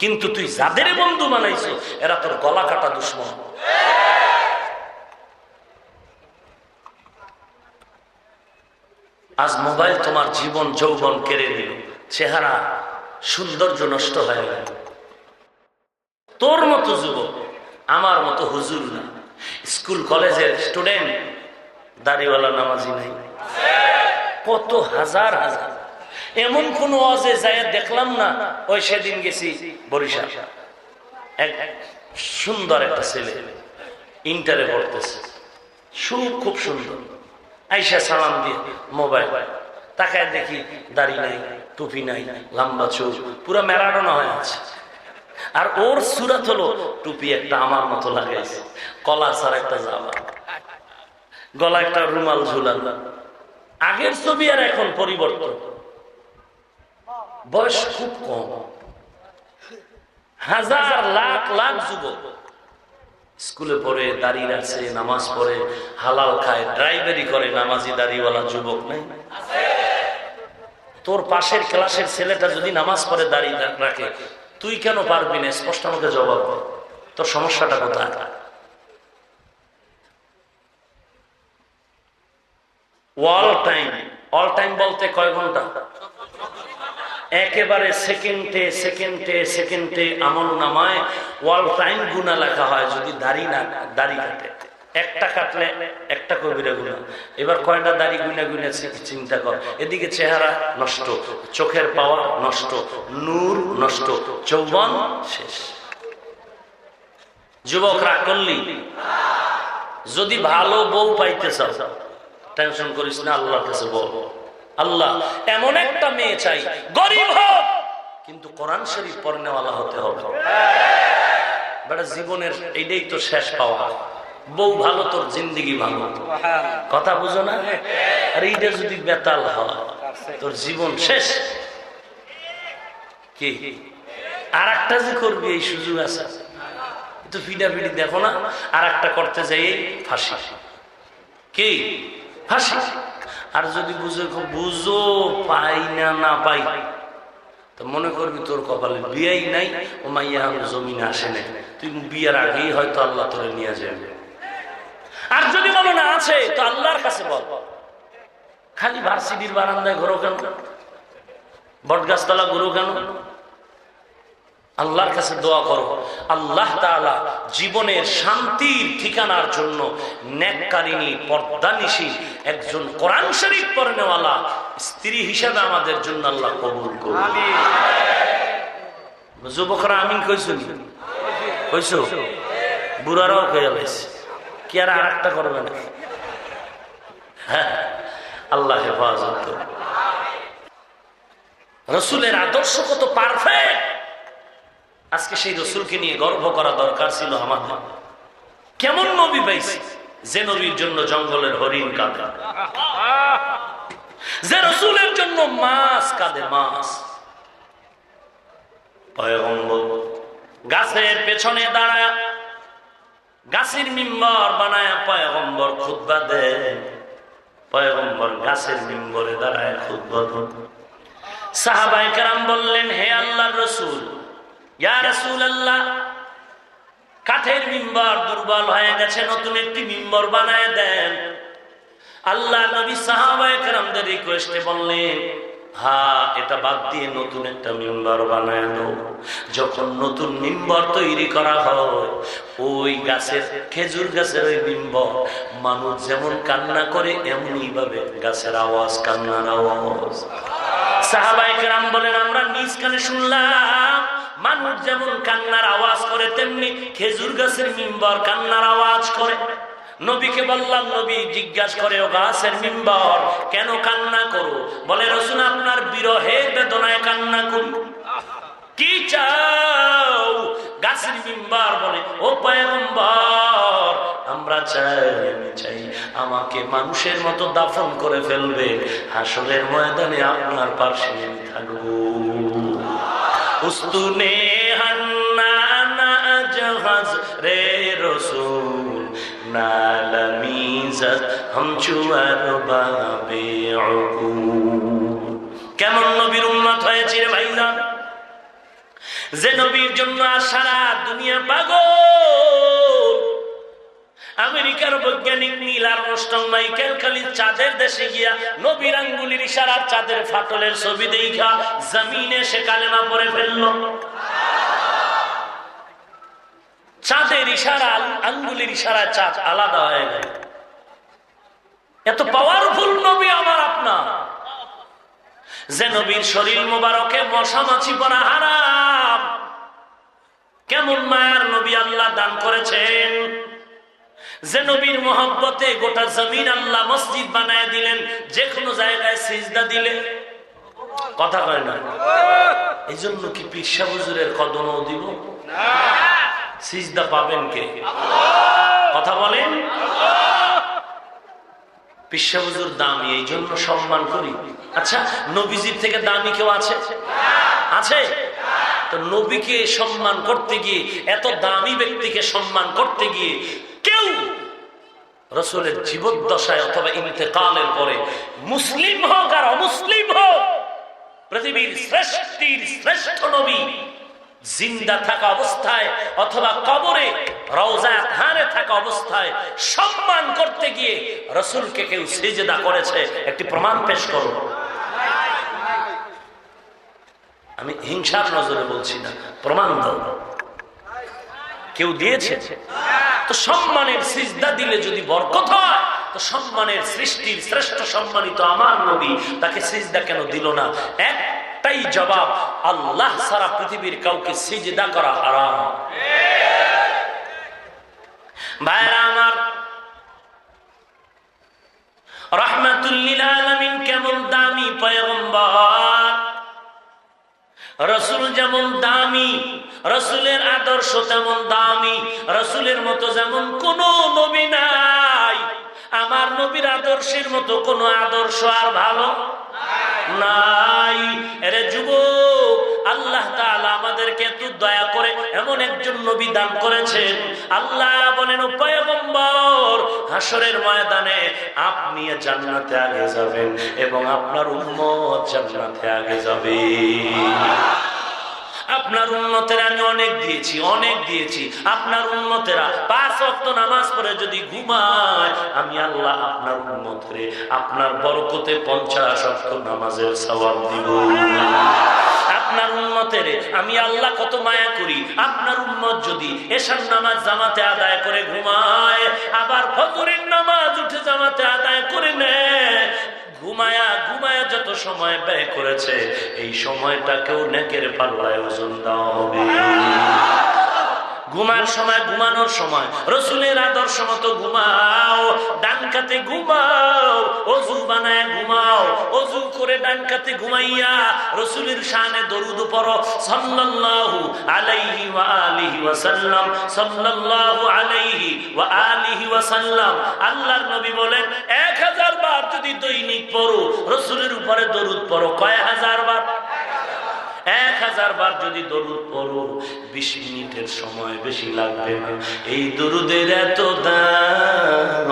কিন্তু তুই যাদের বন্ধু বানাইছ এরা তোর গলা কাটা দুশ্মন। আজ মোবাইল তোমার জীবন যৌবন কেড়ে নিল, চেহারা সৌন্দর্য নষ্ট হয়ে গেল। তোর মতো যুবক, আমার মতো হুজুর না, স্কুল কলেজের স্টুডেন্ট দাড়িওয়ালা নামাজি নাই, কত হাজার হাজার। এমন কোন ওয়াজে যায় দেখলাম না। ওই সেদিন গেছি বরিশাল, এক সুন্দর একটা ছেলে ইন্টারে পড়তেছে, খুব সুন্দর, আইসা সালাম দিয়ে মোবাইল তাকায় দেখি দাড়ি নাই, টুপি নাই, লম্বা চুল, পুরো ম্যারাডোনা হয়ে আছে। আর ওর সুরাত হলো টুপি একটা আমার মতো লাগাইছে, কলা ছাড়া একটা জামা, গলা একটা রুমাল ঝুলানো। আগের ছবি আর এখন পরিবর্তন, বয়স খুব কম। হাজার লাখ লাখ যুবক স্কুলে পড়ে, দাড়ি রাখছে, নামাজ পড়ে, হালাল খায়, ড্রাইভারি করে, নামাজি দাড়িওয়ালা যুবক নেই? তোর পাশের ক্লাসের ছেলেটা যদি নামাজ পড়ে, দাড়ি রাখে, তুই কেন পারবি না? স্পষ্ট আমাকে জবাব দে, তোর সমস্যাটা কোথায়? অল টাইম বলতে কয় ঘন্টা? একেবারে সেকেন্ডে সেকেন্ডে সেকেন্ডে আমল নামায় ওয়াল টাইম গুণা লেখা হয় যদি দাড়ি কাটে। একটা কাটলে একটা কবিরা গুণা। এবার কয়টা দাড়ি গুনা গুনেছে চিন্তা কর। এদিকে চেহারা নষ্ট, চোখের পাওয়ার নষ্ট, নূর নষ্ট, যৌবন শেষ। যুবক রাগ করলি? যদি ভালো বউ পাইতে চাও টেনশন করিস না, আল্লাহর কাছে বল, আল্লাহ এমন একটা মেয়ে চাই, গরিব হোক কিন্তু কোরআন শরীফ পড়নেওয়ালা হতে হবে। বেটা জীবনের এইটাই তো শেষ পাওয়া। বউ ভালো, তোর জিন্দিগি ভালো, কথা বুঝো না? আর এইটা যদি বেতাল হয় তোর জীবন শেষ। কি আর একটা যে করবি এই সুযোগ আছে, তো ফিডাফিডি দেখো না, আর একটা করতে যাই ফাঁসি। কি ফাঁসি? আর যদি বুঝো পাই না পাই তো মনে করবি তোর কপালে বিয়েই নাই, ও মাইয়া জমিনে আসে নাই, তুই বিয়ের আগেই হয়তো আল্লাহ তোরে নিয়ে যাবে। আর যদি বলো না আছে তো আল্লাহর কাছে বল। খালি ভার্সিটির বারান্দায় ঘোরো কেন? বটগাছতলা ঘোরো কেন? আল্লাহর কাছে দোয়া করো, আল্লাহ তাআলা জীবনের শান্তির ঠিকানার জন্য নেককারিনী, পর্দানিশী একজন কোরআন শরীফ পড়নেওয়ালা স্ত্রী হিসেবে আমাদের জন্য আল্লাহ কবুল করুন। আমিন। যুবকরা আমিন কইছো? কইছো? বুড়ারাও কইয়া লাইছে। কি আর একটা করবে না? হ্যাঁ, আল্লাহ হেফাজত করুন। রাসূলের আদর্শ কত পারফেক্ট, আজকে সেই রসুলকে নিয়ে গর্ব করা দরকার ছিল আমাদের। কেমন নবী পাইছি যে নবীর জন্য জঙ্গলের হরিণ কাঁদে, যে রসুলের জন্য মাছ কাঁদে, মাছ। পয়গম্বর গাছের পেছনে দাঁড়ায়, গাছের মিম্বর বানায় পয়গম্বর খুতবা দেন। পয়গম্বর গাছের মিম্বরে দাঁড়ায় খুতবা দেন। সাহাবায়ে কেরাম বললেন, হে আল্লাহর রাসূল, ইয়া রাসূলুল্লাহ, কাঠের মিম্বর দুর্বল হয়ে গেছে, নতুন একটি মিম্বর বানায় দেন। আল্লাহ নবী সাহাবায়ে কেরামদের রিকোয়েস্টে বললেন, হ্যাঁ, এটা বাদ দিয়ে নতুন একটা মিম্বর বানায় দাও। যখন নতুন মিম্বর তৈরি করা হয়, ওই গাছের, খেজুর গাছের ওই মিম্বর মানুষ যেমন কান্না করে এমনই ভাবে গাছের আওয়াজ, কান্নার আওয়াজ। সাহাবায়ে কেরাম বলেন, আমরা নিজ কানে শুনলাম, মানুষ যেমন কান্নার আওয়াজ করে তেমনি খেজুর গাছের মিম্বর কান্নার আওয়াজ করে। নবীকে বললাম, নবী জিজ্ঞাসা করে, ও গাছের মিম্বর, কেন কান্না করো? বলে, রাসূল আপনার বিরহের বেদনায় কান্না করি। কি চাও? গাছের মিম্বর বলে, ও পয়গম্বর, আমরা চাই আমাকে মানুষের মতো দাফন করে ফেলবে, হাসরের ময়দানে আপনার পাশে আমি থাকবো। উস্তুনে হান্না না জাহাজ রে রাসূল নালামিজাত হামচুয়ার বাবে উকুল। কেমন নবীর উম্মত হয়েছে রে ভাইজান, যে নবীর জন্য সারা দুনিয়া পাগল। আমেরিকার বৈজ্ঞানিক নীল আর্মস্ট্রং মাইকেল খালি চাঁদের দেশে গিয়া নবীর আঙ্গুলির ইশারার চাঁদের ফাটলের ছবি দেখা জমিনে সে কালেমা পড়ে ফেলল। চাঁদের ইশারা, আঙ্গুলির ইশারা চাঁদ আলাদা হয়ে গেল। এত পাওয়ারফুল নবী আমার আপনার, যে নবীর শরীর মোবারকে মশা মাছি পড়া হারাম। কেমন মায়ার নবী আল্লাহ দান করেছেন, যে নবীর মোহব্বতে গোটা জমিন আল্লাহ মসজিদ বানায় দিলেন। যে কোনো জায়গায় সিজদা দিলে কথা কয় না। এই জন্য কি পীর সাহেব হুজুরের কদমও দিব? সিজদা পাবেন কে? কথা বলেন। পীর সাহেব হুজুর দামি, এই জন্য সম্মান করি। আচ্ছা, নবীজির থেকে দামি কেউ আছে? আছে? তো নবীকে সম্মান করতে গিয়ে, এত দামি ব্যক্তিকে সম্মান করতে গিয়ে কেউ রাসূলের জীবদ্দশায় অথবা ইন্তেকালের পরে মুসলিম হোক আর অমুসলিম হোক, পৃথিবীর শ্রেষ্ঠ নবী জিন্দা থাকা অবস্থায় অথবা কবরে রওজা থানে থাকা অবস্থায় সম্মান করতে গিয়ে রাসূলকে কেউ সিজদা করেছে? একটি প্রমাণ পেশ করো। আমি হিংসার নজরে বলছি না, প্রমাণ দাও। কেউ দিয়েছে? তো সম্মানের সিজদা দিলে যদি বরকত হয়, তো সম্মানের সৃষ্টির শ্রেষ্ঠ সম্মানিত আমার নবী, তাকে সিজদা কেন দিল না? একটাই জবাব, আল্লাহ সারা পৃথিবীর কাউকে সিজদা করা হারাম। ভাইরা আমার, রাহমাতুল লিল আলামিন কেমন দামি পয়গম্বর, রাসূল যেমন দামি, রাসূলের আদর্শ তেমন দামি। রাসূলের মতো যেমন কোন নবী নাই, আমার নবীর আদর্শের মতো কোন আদর্শ আর ভালো নাই। এরে যুবক, আল্লাহ তাআলা আমাদেরকে এত দয়া করে এমন একজন নবী দান করেছেন। আল্লাহ বলেন, ও পয়গম্বর, হাসরের ময়দানে আপনি জান্নাতে আগে যাবেন এবং আপনার উম্মত জান্নাতে আগে যাবে। আপনার উম্মতের আমি অনেক দিয়েছি। আপনার উম্মতেরা 5 ওয়াক্ত নামাজ পড়ে যদি ঘুমায়, আমি আল্লাহ আপনার উম্মতরে আপনার বরকতে 50 ওয়াক্ত নামাজের সওয়াব দিব। আপনার উম্মতের আমি আল্লাহ কত মায়া করি। আপনার উম্মত যদি এশার নামাজ জামাতে আদায় করে ঘুমায়, আবার ফজরের নামাজ উঠে জামাতে আদায় করে নেয়, ঘুমায়া যত সময় ব্যয় করেছে, এই সময়টাকেও নেকের পাল্লায় ওজন দেওয়া হবে। ঘুমানোর সময় রাসূলের আদর্শ মতো ঘুমাও, ডান কাতে ঘুমাও, ওযু বানায় ঘুমাও, ওযু করে ডান কাতে ঘুমাইয়া রাসূলের শানে দরুদ পড়ো, সাল্লাল্লাহু আলাইহি ওয়া আলিহি ওয়া সাল্লাম, সাল্লাল্লাহু আলাইহি ওয়া আলিহি ওয়া সাল্লাম। আল্লাহর নবী বলেন, 1000 বার যদি দৈনিক পড়ো, রাসূলের উপরে দরুদ পড়ো, কয় হাজার বার? 1000 বার যদি দরুদ পড়ো, 20 মিনিটের সময় বেশি লাগবে না। এই দরুদের এত দাম,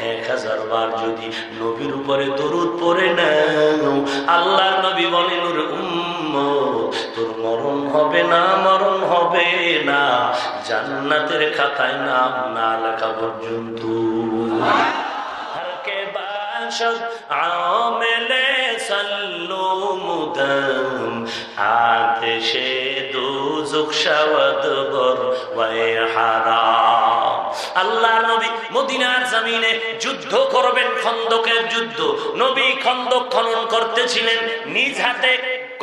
1000 বার যদি নবীর উপরে দরুদ পড়ে নাও, আল্লাহর নবী বলেন, ওরে উম্মত, তোর মরণ হবে না, জান্নাতের খাতায় নাম না লেখা পর্যন্ত। হরকে বাশদ আমেলে সাল্লু মুদাম, আতেশে দোজখ শাওয়াদ বর ওয়াই হারাম। আল্লাহর নবী মদিনার জমিনে যুদ্ধ করবেন, খন্দকের যুদ্ধ। নবী খন্দক খনন করতেছিলেন, নিজ হাতে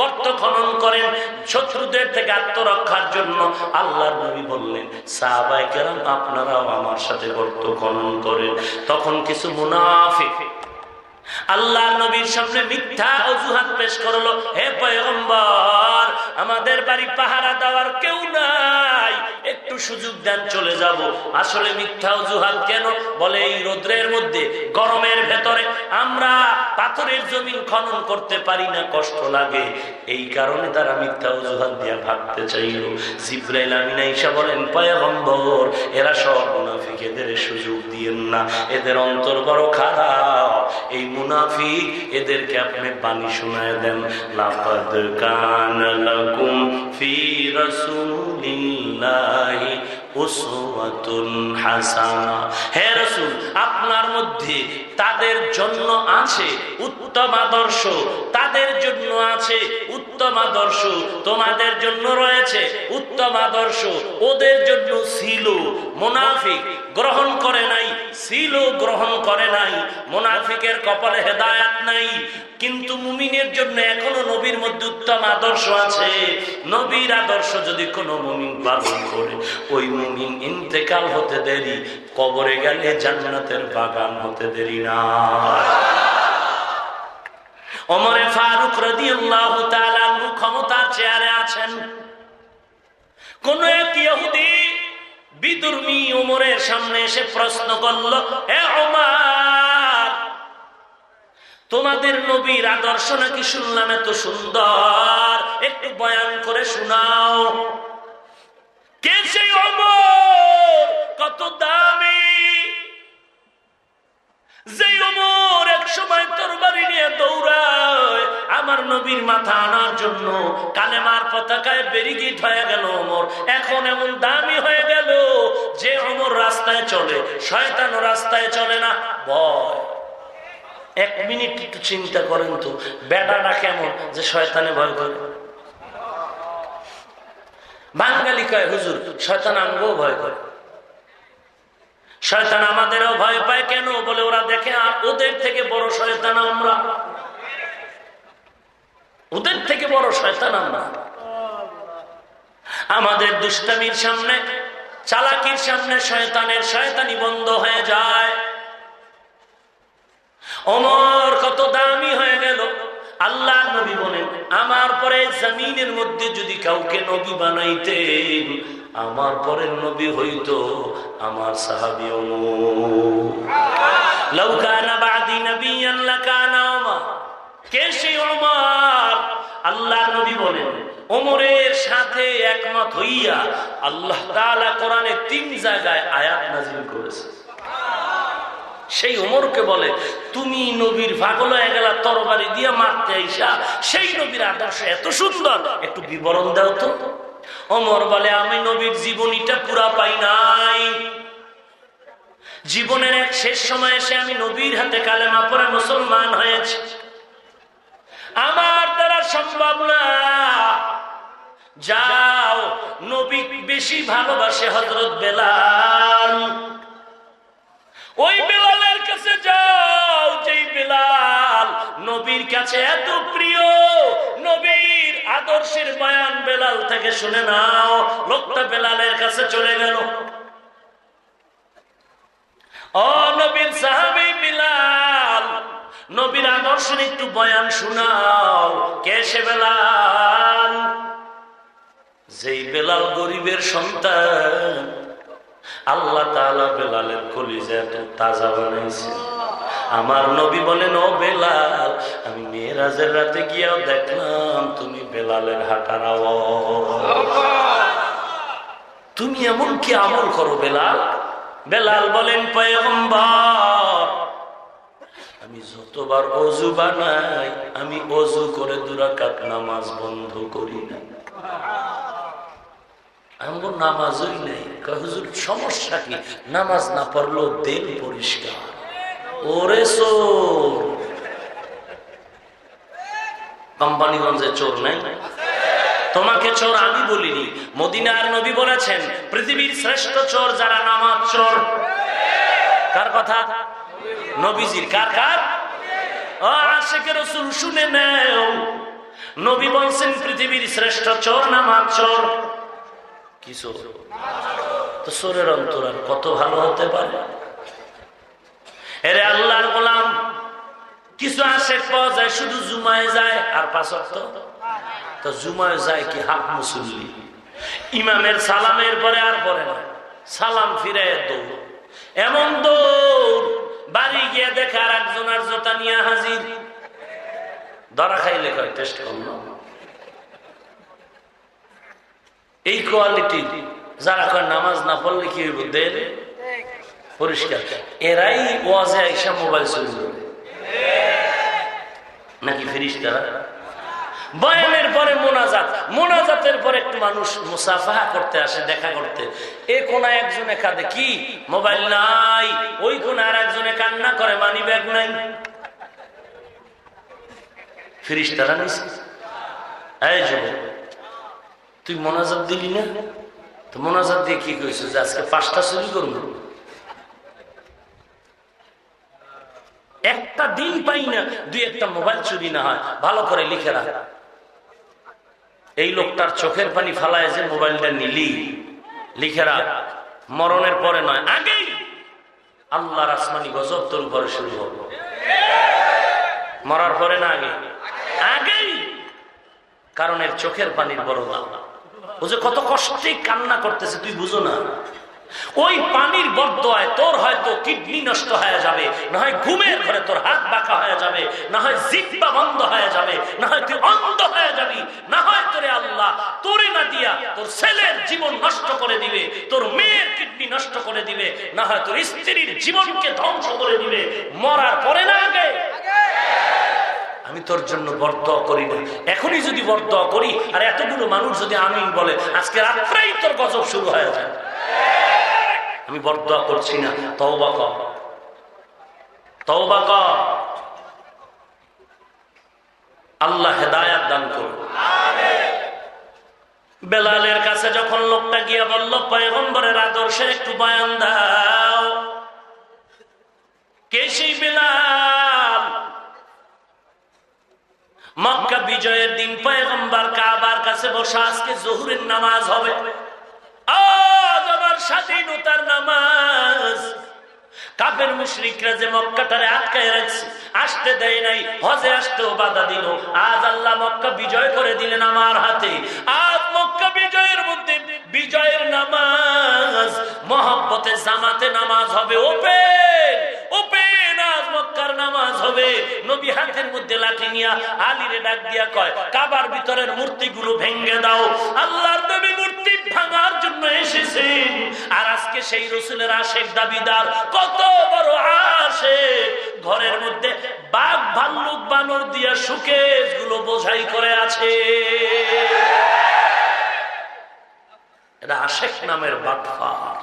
গর্ত খনন করেন শত্রুদের থেকে আত্মরক্ষার জন্য। আল্লাহর নবী বললেন, সাহাবায়ে কেরাম আপনারাও আমার সাথে গর্ত খনন করেন। তখন কিছু মুনাফিক আল্লাহর নবীর সামনে মিথ্যা অজুহাত পেশ করলো, হে পয়গম্বর, আমাদের বাড়ি পাহারা দেওয়ার কেউ নাই, একটু সুযোগ দেন চলে যাব। আসলে মিথ্যা অজুহাত কেন? বলে এই রোদ্রের মধ্যে গরমের ভেতরে আমরা পাথরের জমিন খনন করতে পারি না, কষ্ট লাগে, এই কারণে তারা মিথ্যা অজুহাত দিয়ে ভাগতে চাইল। জিবরাইল আমিন আয়েশা বলেন, পয়গম্বর এরা সব মুনাফিক, এদের সুযোগ দিয়েন না, এদের অন্তর বড় খারাপ, এই মুনাফিক, এদেরকে আপনি বাণী শোনায় দেন। লাকাদ কানা লাকুম ফি রাসূলিল্লাহি উসওয়াতুন হাসানাহ, হে রাসূল আপনার মধ্যে তাদের জন্য আছে উত্তম আদর্শ, তাদের জন্য আছে উত্তম আদর্শ, তোমাদের জন্য রয়েছে উত্তম আদর্শ। ওদের জন্য ছিল, মুনাফিক গ্রহণ করে নাই, ছিল গ্রহণ করে নাই, মুনাফিকের কপালে হেদায়েত নাই, কিন্তু মুমিনের জন্য এখনো নবীর মধ্যে উত্তম আদর্শ আছে। নবীর আদর্শ যদি কোনো মুমিন পালন করে, ওই মুমিন ইন্তেকাল হতে দেরি, কবরে গেলে জান্নাতের বাগান হতে দেরি না। ওমরে ফারুক রাদিয়াল্লাহু তাআলা আনহু ক্ষমতার চেয়ারে আছেন। কোন এক ইহুদি বিদুর্মী ওমরের সামনে এসে প্রশ্ন করল, হে ওমর, তোমাদের নবীর আদর্শ নাকি শুনলাম এত সুন্দর, একটু বয়ান করে শোনাও। কে সেই ওমর? কত দামি যে ওমর এক সময় তরবারি নিয়ে দৌড়ায় আমার নবীর মাথা আনার জন্য, কালেমার পতাকায় ব্যারিকেড হয়ে গেল ওমর, এখন এমন দামি হয়ে গেল যে ওমর রাস্তায় চলে, শয়তান রাস্তায় চলে না, ভয়। এক মিনিট একটু চিন্তা করেন তো, বেটাটা কেমন যে শয়তানে ভয় করে। বাঙালি কয়, হুজুর শয়তান আমগো ভয় করে। শয়তান আমাদেরও ভয় পায় কেন? বলে ওরা দেখে আর ওদের থেকে বড় শয়তান আমরা, ওদের থেকে বড় শয়তান আমরা। আমাদের দুষ্টামির সামনে, চালাকির সামনে শয়তানের শয়তানি বন্ধ হয়ে যায়। ওমর কত দামি হয়ে গেল। আল্লাহ নবী বলেন, আমার পরে জমিনের মধ্যে যদি কাউকে নবী বানাইতেন, আমার পরের নবী হইতো আমার সাহাবী ওমর। লাউ কানা বাদি নবিয়ান লাকানা ওমর। কে সেই ওমর? আল্লাহ নবী বলেন, ওমরের সাথে একমত হইয়া আল্লাহ তাআলা কোরআনে 3 জায়গায় আয়াত নাযিল করেছে। সেই ওমরকে বলে, তুমি নবীর পাগল হয়ে গেলা তরবারি দিয়ে মারতে আইসা, সেই নবীর আদর্শ এত সুন্দর, একটু বিবরণ দাও তো। ওমর বলে, আমি নবীর জীবনীটা পুরা পাই নাই, জীবনের এক শেষ সময় এসে আমি নবীর হাতে কালেমা পড়ে মুসলমান হয়েছি, আমার দ্বারা সম্ভব না। যাও, নবী বেশি ভালোবাসে হযরত বেলাল, ওই বেলালের কাছে যাও, যেই বেলাল নবীর কাছে এত প্রিয়, নবীর আদর্শের বয়ান বেলাল থেকে শুনে নাও। লোকটা বেলালের কাছে চলে গেল, ও নবীর সাহাবী বেলাল, নবীর আদর্শের একটু বয়ান শোনাও। কে সে বেলাল? যেই বেলাল গরিবের সন্তান, আল্লাহ তাআলা বেলালের কলিজা এত তাজা বানাইছে। আমার নবী বলেন, ও বেলাল, আমি মেরাজের রাতে গিয়েও দেখলাম তুমি বেলালের হাঁটার আওয়াজ। তুমি এমন কি আমল করো বেলাল? বেলাল বলেন, পয়গম্বর, আমি যতবার ওযু বানাই, আমি ওযু করে 2 রাকাত নামাজ বন্ধ করি না। আমার নামাজই নেই। হুজুর সমস্যা কি? নামাজ না পড়লেও দিল পরিষ্কার। ওরে চোর, কোম্পানিগঞ্জে চোর নাই? তোমাকে চোর আমি বলিনি, মদিনার নবী বলেছেন, পৃথিবীর শ্রেষ্ঠ চোর যারা নামাজ চোর। কার কথা? নবীজির। কার কার? ও আশিকে রাসূল শুনে নাও, নবী বলছেন পৃথিবীর শ্রেষ্ঠ চোর নামাজ চোর। কি চোর? তো চোরের অন্তর আর কত ভালো হতে পারে? এরে আল্লাহর গোলাম, কিছু আশেক পাওয়া যায় শুধু জুমায় যায় আর 5 ওয়াক্ত। তো জুমায় যায় কি হাফ মুসল্লি, ইমামের সালামের পরে আর পরে না, সালাম ফিরে দৌড়, এমন দৌড় বাড়ি গিয়ে দেখে আর একজনের জোতা নিয়ে হাজির। ধরা খাইলে কয় টেস্ট করলো। এই কোয়ালিটি যারা কয় নামাজ না পড়লে কি হইব, দেন পরিষ্কার, এরাই ওয়াজে আইসা মোবাইল চুরি করে নাকি ফেরেশতারা? বয়ানের পরে মোনাজাত, মোনাজাতের পরে একটু মানুষ মুসাফাহা করতে আসে, দেখা করতে। এ কোনা একজনে কাঁদে, কি মোবাইল নাই, ওই কোনা আর একজনে কান্না করে মানি ব্যাগ নাই। ফেরেশতারা নিছে। এই যুবক, তুই মোনাজাত দিলি না, তো মোনাজাত দিয়ে কি কইছিস যে আজকে 5টা চুরি করব? একটা দিন পাই না 2-1টা মোবাইল চুরি না হয়, ভালো করে লিখে রাখ। এই লোকটার চোখের পানি ফালায় যে মোবাইলটা নিলি, লিখে রাখ, মরণের পরে নয়, আগেই আল্লাহর আসমানি গজব তোর উপরে শুরু হবে। মরার পরে না, আগে, আগেই। কারণ এর চোখের পানির বড় দাম। ও যে কত কষ্টে কান্না করতেছে তুই বুঝো না। ওই পানির বদদোয়ায় তোর হয়তো কিডনি নষ্ট হয়ে যাবে, না হয় ঘুমের ঘরে তোর হাত বাঁকা হয়ে যাবে, না হয় জিহ্বা বন্ধ হয়ে যাবে, না হয় তুই অন্ধ হয়ে যাবি, না হয় তোরে আল্লাহ তোরে না দিয়া তোর ছেলের জীবন নষ্ট করে দিবে, তোর মেয়ের কিডনি নষ্ট করে দিবে, না হয় তোর স্ত্রীর জীবনকে ধ্বংস করে দিবে। মরার পরে না, আগে। আমি তোর জন্য বরদোয়া করি না, এখনই যদি বরদোয়া করি আর এতগুলো মানুষ যদি আমিন বলে, আজকে রাত্রেই তোর গজব শুরু হয়ে যায়। আমি বরদোয়া করছি না, তওবা কর, তওবা কর। আল্লাহ হেদায়েত দান করুন। বেলালের কাছে যখন লোকটা গিয়ে বলল, পয়গম্বরের আদর্শের একটু বয়ান দাও। কে সেই বেলাল? মক্কা বিজয়ের দিন পয়গম্বর কাবার কাছে বসে আজকে জোহরের নামাজ হবে, আজ আমার স্বাধীনতার নামাজ। কাফের মুশরিকরা যে মক্কাটারে আটকায় রাখছে, আসতে দেয় নাই, হজে আসতেও বাধা দিল, আজ আল্লাহ মক্কা বিজয় করে দিলেন আমার হাতে। আজ মক্কা বিজয়ের মধ্যে বিজয়ের নামাজ, মহব্বতে জামাতে নামাজ হবে, ওপেন ওপেন আজ মক্কার নামাজ হবে। নবী হাতের মধ্যে লাঠি নিয়া আলীরে ডাক দিয়া কয়, কাবার ভিতরের মূর্তিগুলো ভেঙে দাও। আল্লাহর নবী মূর্তি ভাঙার জন্য এসেছেন, আর আজকে সেই রাসূলের আশিক দাবিদার কত বড় আশিক, ঘরের মধ্যে বাঘ ভাল্লুক বানর দিয়া সুকেশ গুলো বোঝাই করে আছে। এটা আশিক নামের বাটফার।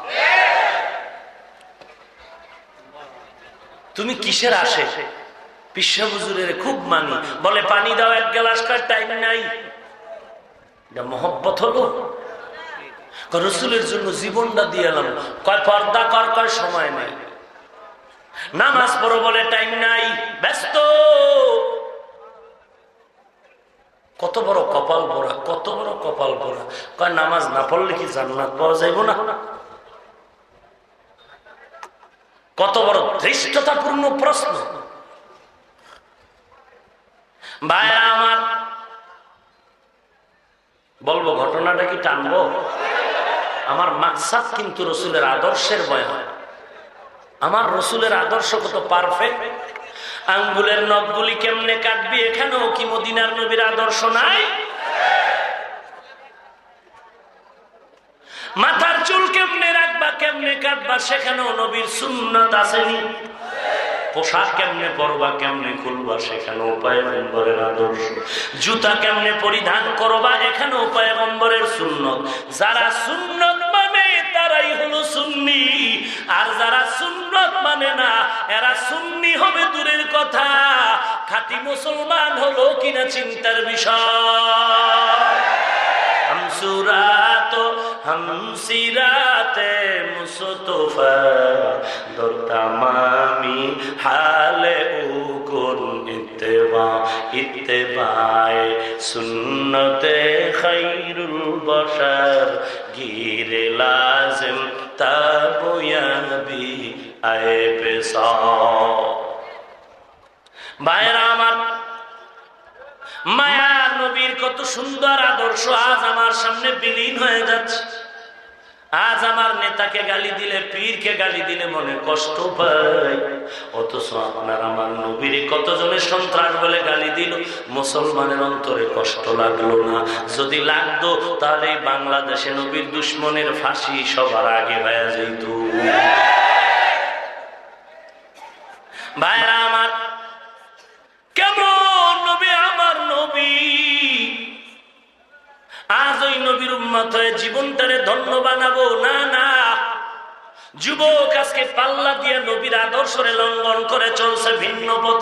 তুমি কিসের আশিক? পিসা হুজুরের খুব মানি, বলে পানি দাও 1 গ্লাস, কার টাইম নাই। এটা মহব্বত হলো? রাসূলের জন্য জীবনটা দিয়ে এলাম, কয় পর্দা কর, কয় সময় নাই। নামাজ পড়ো বলে টাইম নাই, ব্যস্ত। কত বড় কপাল পোড়া, কত বড় কপাল পোড়া। কয় নামাজ না পড়লে কি জান্নাত পাওয়া যাইব না? কত বড় ধৃষ্টতাপূর্ণ প্রশ্ন। ভাইরা আমার, বলবো ঘটনাটা কি টানবো? আমার মাকসাদ কিন্তু রাসূলের আদর্শের বয়ান। আমার রাসূলের আদর্শ কত পারফেক্ট। আঙ্গুলের নখগুলি কেমনে কাটবি, এখানেও কি মদিনার নবীর আদর্শ নাই? মাথার চুল কেমনে রাখবা, কেমনে কাটবা, সেখানেও নবীর সুন্নাত আসেনি? পোশাক কেমনে পরবা, কেমনে খুলবা, সেখানেও পয়গম্বরের আদর্শ। জুতা কেমনে পরিধান করবা, এখানেও পয়গম্বরের সুন্নত। যারা সুন্নত মানে তারাই হলো সুন্নি, আর যারা সুন্নত মানে না এরা সুন্নি হবে দূরের কথা, খাঁটি মুসলমান হলো কিনা চিন্তার বিষয়। হামসুরাত হামসিরাতে মুস্তফা দর তামামি হালে উকুন ইত্তেবা ইত্তেবায়ে সুন্নতে খায়রুল বশর গিরে লাজিম তাবয়াবি আয়ে পেশা। ভাইরা আমার, মায়ার নবীর কত সুন্দর আদর্শ আজ আমার সামনে বিলীন হয়ে যাচ্ছে। আজ আমার নেতাকে গালি দিলে, পীরকে গালি দিলে মনে কষ্ট পায়, অথচ আপনার আমার নবীর কতজনের সন্ত্রাস বলে গালি দিল, মুসলমানের অন্তরে কষ্ট লাগলো না। যদি লাগতো তাহলে বাংলাদেশে নবীর দুশ্মনের ফাঁসি সবার আগে হয়ে যেত। ভাইরা আমার, কেমন নবী আমার নবী! আজ ওই নবীর উম্মত হয়ে জীবনটারে ধন্য বানাবো না, না। যুবক আজকে পাল্লা দিয়ে নবীর আদর্শরে লঙ্ঘন করে চলছে ভিন্ন পথ।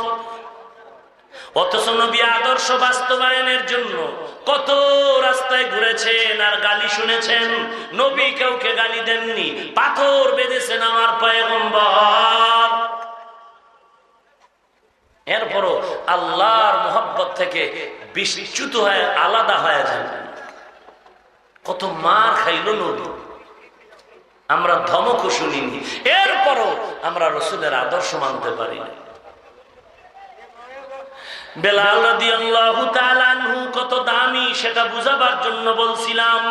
অথচ নবী আদর্শ বাস্তবায়নের জন্য কত রাস্তায় ঘুরেছেন আর গালি শুনেছেন। নবী কাউকে গালি দেননি, পাথর বেঁধেছেন আমার পয়গম্বর। এরপরও আল্লাহর মোহাব্বত থেকে বিচ্যুত হয়ে আলাদা হয়ে যান। কত মার খাইল নবী, আমরা ধমকও শুনিনি, এরপরও আমরা রাসূলের আদর্শ মানতে পারি না। বেলাল রাদিয়াল্লাহু তাআলা আনহু কত দামি সেটা বুঝাবার জন্য বলছিলাম।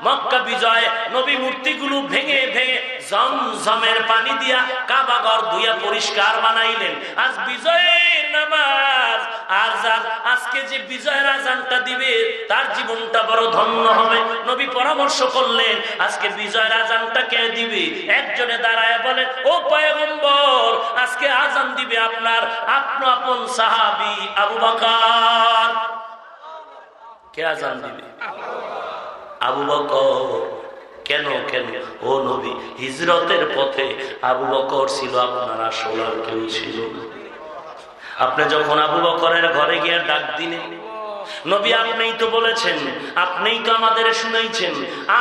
মক্কা বিজয় নবী মূর্তিগুলো ভেঙে ভেঙে জমজমের পানি দিয়া কাবা ঘর ধুইয়া পরিষ্কার বানাইলেন। আজ বিজয়ের নামাজ, আজকে যে বিজয়ের আজানটা দিবে তার জীবনটা বড় ধন্য হবে। নবী পরামর্শ করলেন, আজকে বিজয়ের আজানটা কে দিবে? একজনে দাঁড়ায় বলেন, ও পয়গম্বর, আজকে আজান দিবে আপনার আপন সাহাবী আবু বকর। কে আজান দিবে? আবু বকর। কেন কেন? ও নবী, হিজরতের পথে আবু বকর ছিল আপনার আসল, আর কেউ ছিল না। আপনি যখন আবু বকরের ঘরে গিয়ে ডাক দিলেন, নবী আপনিই তো বলেছেন, আপনিই তো আমাদের শুনাইছেন,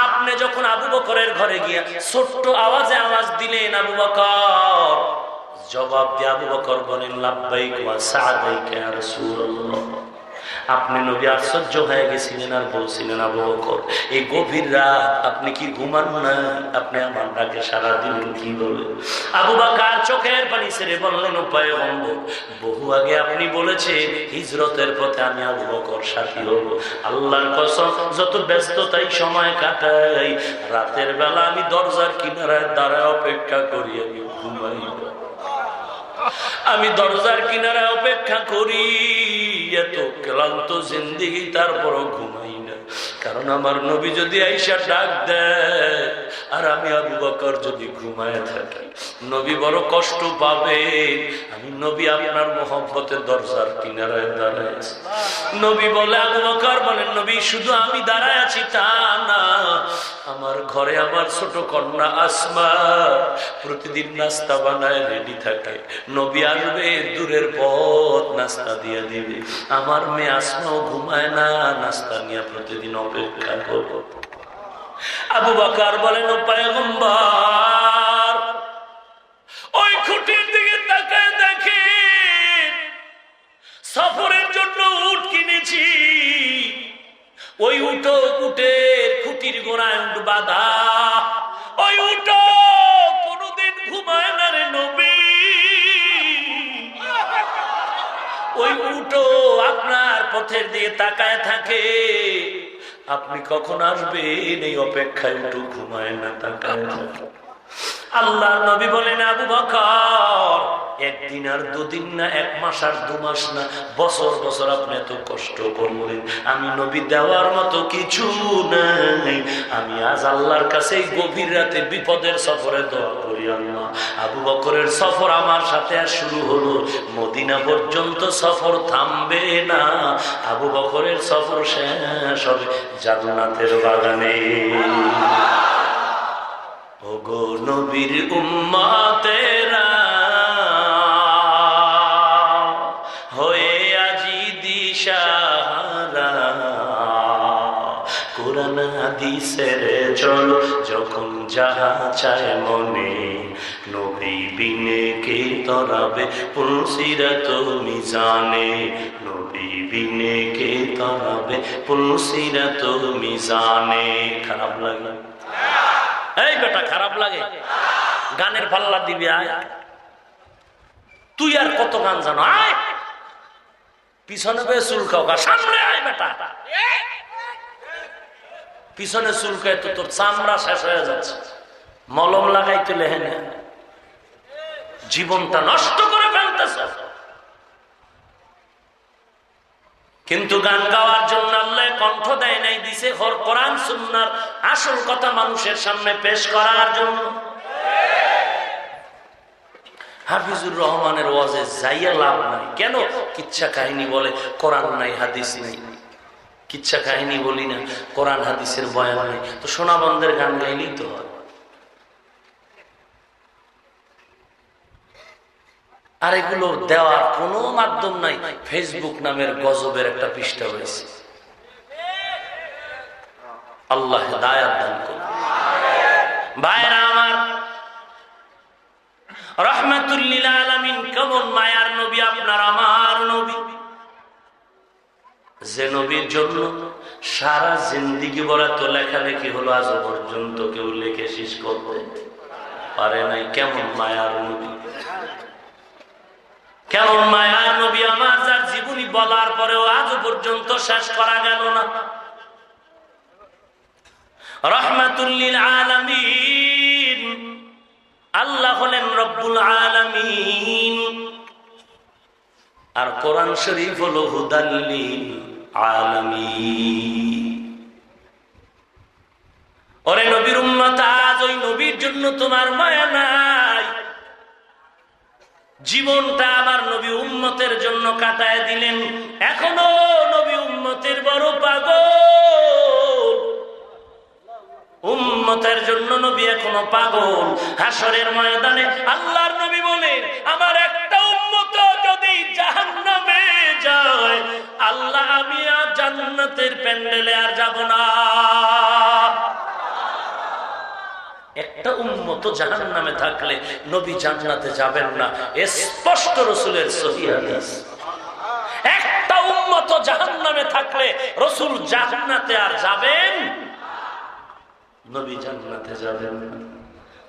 আপনি যখন আবু বকরের ঘরে গিয়া ছোট্ট আওয়াজে আওয়াজ দিলেন আবু বকর, জবাব দিয়ে আবু বকর বলেন, লাব্বাইক ওয়া সা'দাইক ইয়া রাসূলুল্লাহ। আপনি নবী আশ্চর্য হয়ে গেছিলেন আর বলছিলেন, আবু বকর, এই গভীর রাত আপনি কি ঘুমান না? আপনি আমার ডাকে সারা দিন কি বলেন? আবু বকর চোখের পানি ছেড়ে বললেন, ও পয়গম্বর, বহু আগে আপনি বলেছেন হিজরতের পথে আমি আবু বকর সাথী হব। আল্লাহর কসম, যত ব্যস্ততাই সময় কাটাই, রাতের বেলা আমি দরজার কিনারায় দাঁড়ায় অপেক্ষা করি, আমি ঘুমাই না। আমি দরজার কিনারায় অপেক্ষা করি, এত ক্লান্ত জিন্দেগি, তারপরও ঘুমাই না। কারণ আমার নবী যদি আইসা ডাক দেয় আর আমি আবু বকর যদি ঘুমায় থাকি, নবী বড় কষ্ট পাবে। আমি নবী আপনার মোহব্বতে দরজার কিনারায় দাঁড়ায় আছি। নবী বলে, আবু বকর বলেন, নবী শুধু আমি দাঁড়ায় আছি তা না, আমার ঘরে আমার ছোট কন্যা আসমা প্রতিদিন নাস্তা বানায় রেডি থাকে। নবী আসবে, দূরের পথ নাস্তা দিয়ে দিবে। আমার মেয়ে আসমাও ঘুমায় না, নাস্তা নিয়ে প্রতিদিন অপেক্ষা করব। আবু বকর বলেন, ও পয়গম্বর, ওই খুঁটির দিকে তাকায় দেখেন, সফরের জন্য উট কিনেছি। ওই উটের খুঁটির গোড়ায় উট বাঁধা। ওই উট কোনদিন ঘুমায় না রে নবী। ওই উট আপনার পথের দিকে তাকায় থাকে। আপনি কখন আসবেন এই অপেক্ষায় উট ঘুমায় না, তাকায় থাকে। আল্লাহর নবী বলেন, আবু বকর, একদিন আর দুদিন না, এক মাস আর 2 মাস না, বছর বছর আপনি এত কষ্ট করলেন, আমি নবী দেওয়ার মতো কিছু নাই। আমি আজ আল্লাহর কাছে এই গভীর রাতে বিপদের সফরে দোয়া করি, আল্লাহ, আবু বকরের সফর আমার সাথে আর শুরু হলো, মদিনা পর্যন্ত সফর থামবে না, আবু বকরের সফর শেষ হবে জান্নাতের বাগানে। ওগো নবীর উম্মতেরা, হয়ে আজি দিশাহারা, কোরআন হাদিসের চলো, যখন যাহা চায় মনে, নবী বিনে কে তরাবে পুলসিরাত মিজানে, নবী বিনে কে তরাবে পুলসিরাত মিজানে। খারাপ লাগে? এই বেটা খারাপ লাগে? গানের পাল্লা দিবি আয়, তুই আর কত গান জানো, আয় পিছনে পেয়ে চুলকাও, সামনে আয় বেটা। পিছনে চুলকায় তো তোর চামড়া শেষ হয়ে যাচ্ছে, মলম লাগাইতে লেহে না, জীবনটা নষ্ট করে ফেলতেছ। কিন্তু গান গাওয়ার জন্য আল্লাহ কণ্ঠ দেয় নাই, দিছে কোরআন সুন্নাহর আসল কথা মানুষের সামনে পেশ করার জন্য। হাফিজুর রহমানের ওয়াজে যাইয়া লাভ নাই, কেন? কিচ্ছা কাহিনী বলে, কোরআন নাই হাদিস নাই। কিচ্ছা কাহিনী বলি না, কোরআন হাদিসের বয়ান নাই, তো সোনা বন্ধের গান গাইলেই তো হয়। আর এগুলো দেওয়ার কোনো মাধ্যম নাই। ফেসবুক নামের গজবের একটা পৃষ্ঠা হয়েছে, আল্লাহ হিদায়াত দান করুন। ভাইরা আমার, রাহমাতুল লিল আলামিন কেমন মায়ার নবী, আপনার আমার নবী, যে নবীর জন্য সারা জিন্দেগি বলে তো লেখালেখি হলো, আজ পর্যন্ত কেউ লিখে শেষ করতে পারে নাই। কেমন মায়ার নবী, কেমন মায়ার নবী আমার, যার জীবনী বলার পরেও আজ পর্যন্ত শেষ করা গেল না। রাহমাতুল লিল আলামিন, আল্লাহ হলেন রব্বুল আলামিন, আর কোরআন শরীফ হলো হুদাল লিল আলামিন। ওরে নবীর উম্মত, আজ ওই নবীর জন্য তোমার মায়া নাই, জীবনটা আমার নবী উম্মতের জন্য কাটায় দিলেন, এখনো নবী উম্মতের বড় পাগল, উম্মতের জন্য নবী এখনো পাগল। হাসরের ময়দানে আল্লাহর নবী বলেন, আমার একটা উম্মত যদি জাহান্নামে যায়, আল্লাহ আমি আর জান্নাতের প্যান্ডেলে আর যাব না। একটা উম্মত জাহান্নামে থাকলে নবী জান্নাতে যাবেন না, স্পষ্ট রাসূলের সহিহ হাদিস। একটা উম্মত জাহান্নামে থাকলে রাসূল জান্নাতে আর যাবেন, নবী জান্নাতে যাবেন না।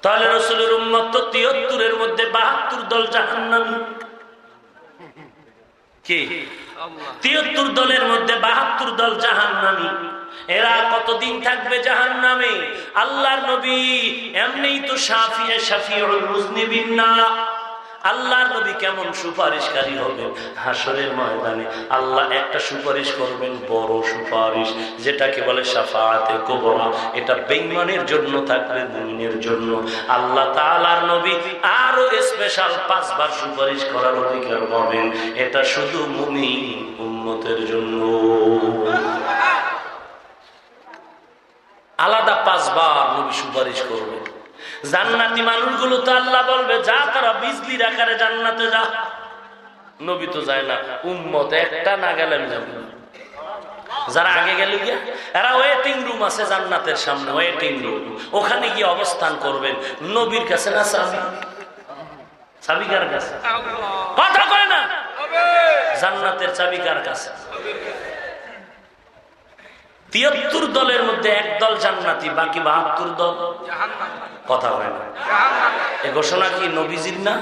তাহলে রাসূলের উম্মত তো ৭৩ এর মধ্যে ৭২ দল জাহান্নামী। কি ৭৩ দলের মধ্যে ৭২ দল জাহান্নামী। এরা কতদিন থাকবে জাহান্নামে? আল্লাহর নবী এমনিই তো শাফিউল মুজনিবিন না, আল্লাহর নবী কেমন সুপারিশকারী হবেন? হাসরের ময়দানে আল্লাহ একটা সুপারিশ করবেন, বড় সুপারিশ, যেটাকে বলে শাফাআতে কুবরা। এটা বেঈমানের জন্য থাকবে, মুমিনের জন্য আল্লাহ তাআলার নবী আরো স্পেশাল ৫ বার সুপারিশ করার অধিকার পাবেন। এটা শুধু মুমিন উম্মতের জন্য, আলাদা ৫ বার নবী সুপারিশ করবেন। জান্নাতি মানুষগুলো তো আল্লাহ বলবে, যা তারা বিজলির আকারে জান্নাতে যা। নবী তো যায় না, উম্মত একটা না গেলে যাবে। যারা আগে গেল গিয়া, এরা ওয়েটিং রুম আছে জান্নাতের সামনে, ওয়েটিং রুম, ওখানে গিয়ে অবস্থান করবেন। নবীর কাছে না চাবি, চাবি কার কাছে? কথা কয় না, জান্নাতের চাবি কার কাছে? ৭৩ দলের মধ্যে এক দল জান্নাতি, বাকি ৭২ দল কথা হয় না। এ ঘোষণা কি নবীজির না?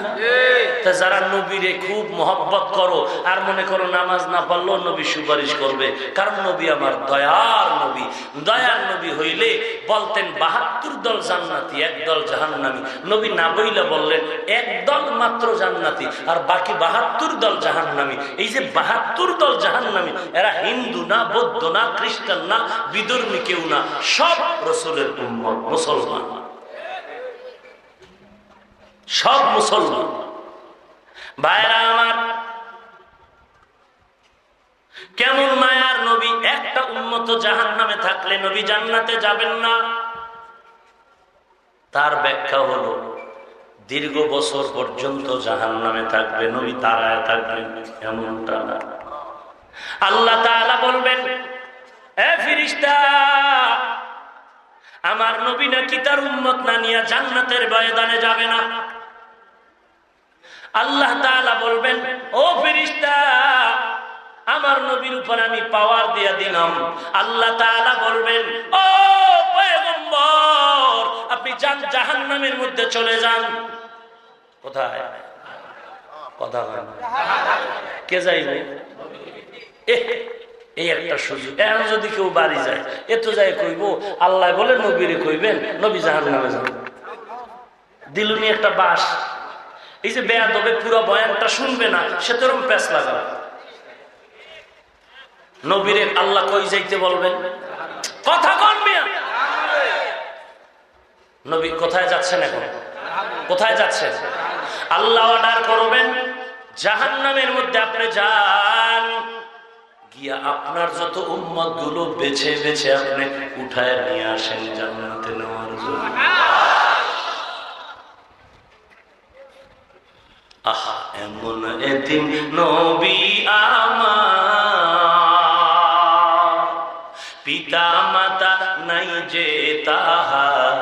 যারা নবীরে খুব মহব্বত করো আর মনে করো নামাজ না পড়লেও নবী সুপারিশ করবে, কারণ নবী আমার দয়ার নবী। দয়ার নবী হইলে বলতেন ৭২ দল জান্নাতি, এক দল জাহান্নামী। নবী না বইলে বললেন এক দল মাত্র জান্নাতি আর বাকি ৭২ দল জাহান্নামী। এই যে ৭২ দল জাহান্নামী, এরা হিন্দু না, বৌদ্ধ না, খ্রিস্টান না, বিধর্মী কেউ না, সব রাসূলের উম্মত, মুসলমান, সব মুসলমান। ভাইরা আমার, কেমন মায়ার নবী, একটা উম্মত জাহান্নামে থাকলে নবী জান্নাতে যাবেন না। তার ব্যাখ্যা হলো, দীর্ঘ বছর পর্যন্ত জাহান্নামে থাকবে, নবী তারায় থাকবেন এমনটা না। আল্লাহ তাআলা বলবেন, এ ফেরেশতা, আমার নবী নাকি তার উম্মত না নিয়ে জান্নাতের ময়দানে যাবে না। আল্লাহ তাআলা বলবেন, ও ফেরেশতা, আমার নবীর উপর আমি পাওয়ার দিয়ে দিলাম। আল্লাহ তাআলা বলবেন, ও পয়গম্বর, আপনি জাহান্নামের মধ্যে চলে যান। কোথায়? কথা হয় না, কে যাইবে? এই একটা সুযোগ। এখন যদি কেউ বাড়ি যায়, এত যাই কইব, আল্লাহ বলে নবীরে কইবেন নবী জাহান্নামে যাবেন। দিলুনি একটা বাস। এই যে বেয়াদবে পুরো বয়ানটা শুনবে না, সে তো এরকম প্যাঁচ লাগাবে। নবীরে আল্লাহ কই যাইতে বলবেন? কথা কন মিয়া। নবী কোথায় যাচ্ছেন এখন? কোথায় যাচ্ছেন? আল্লাহ অর্ডার করবেন, জাহান্নামের মধ্যে আপনি যান, গিয়া আপনার যত উম্মত গুলো বেছে বেছে আপনি উঠায় নিয়ে আসেন জান্নাতে নেওয়ার জন্য। আহা, এমন এতিম নবী আমার, পিতা মাতা নাই যে তাহার,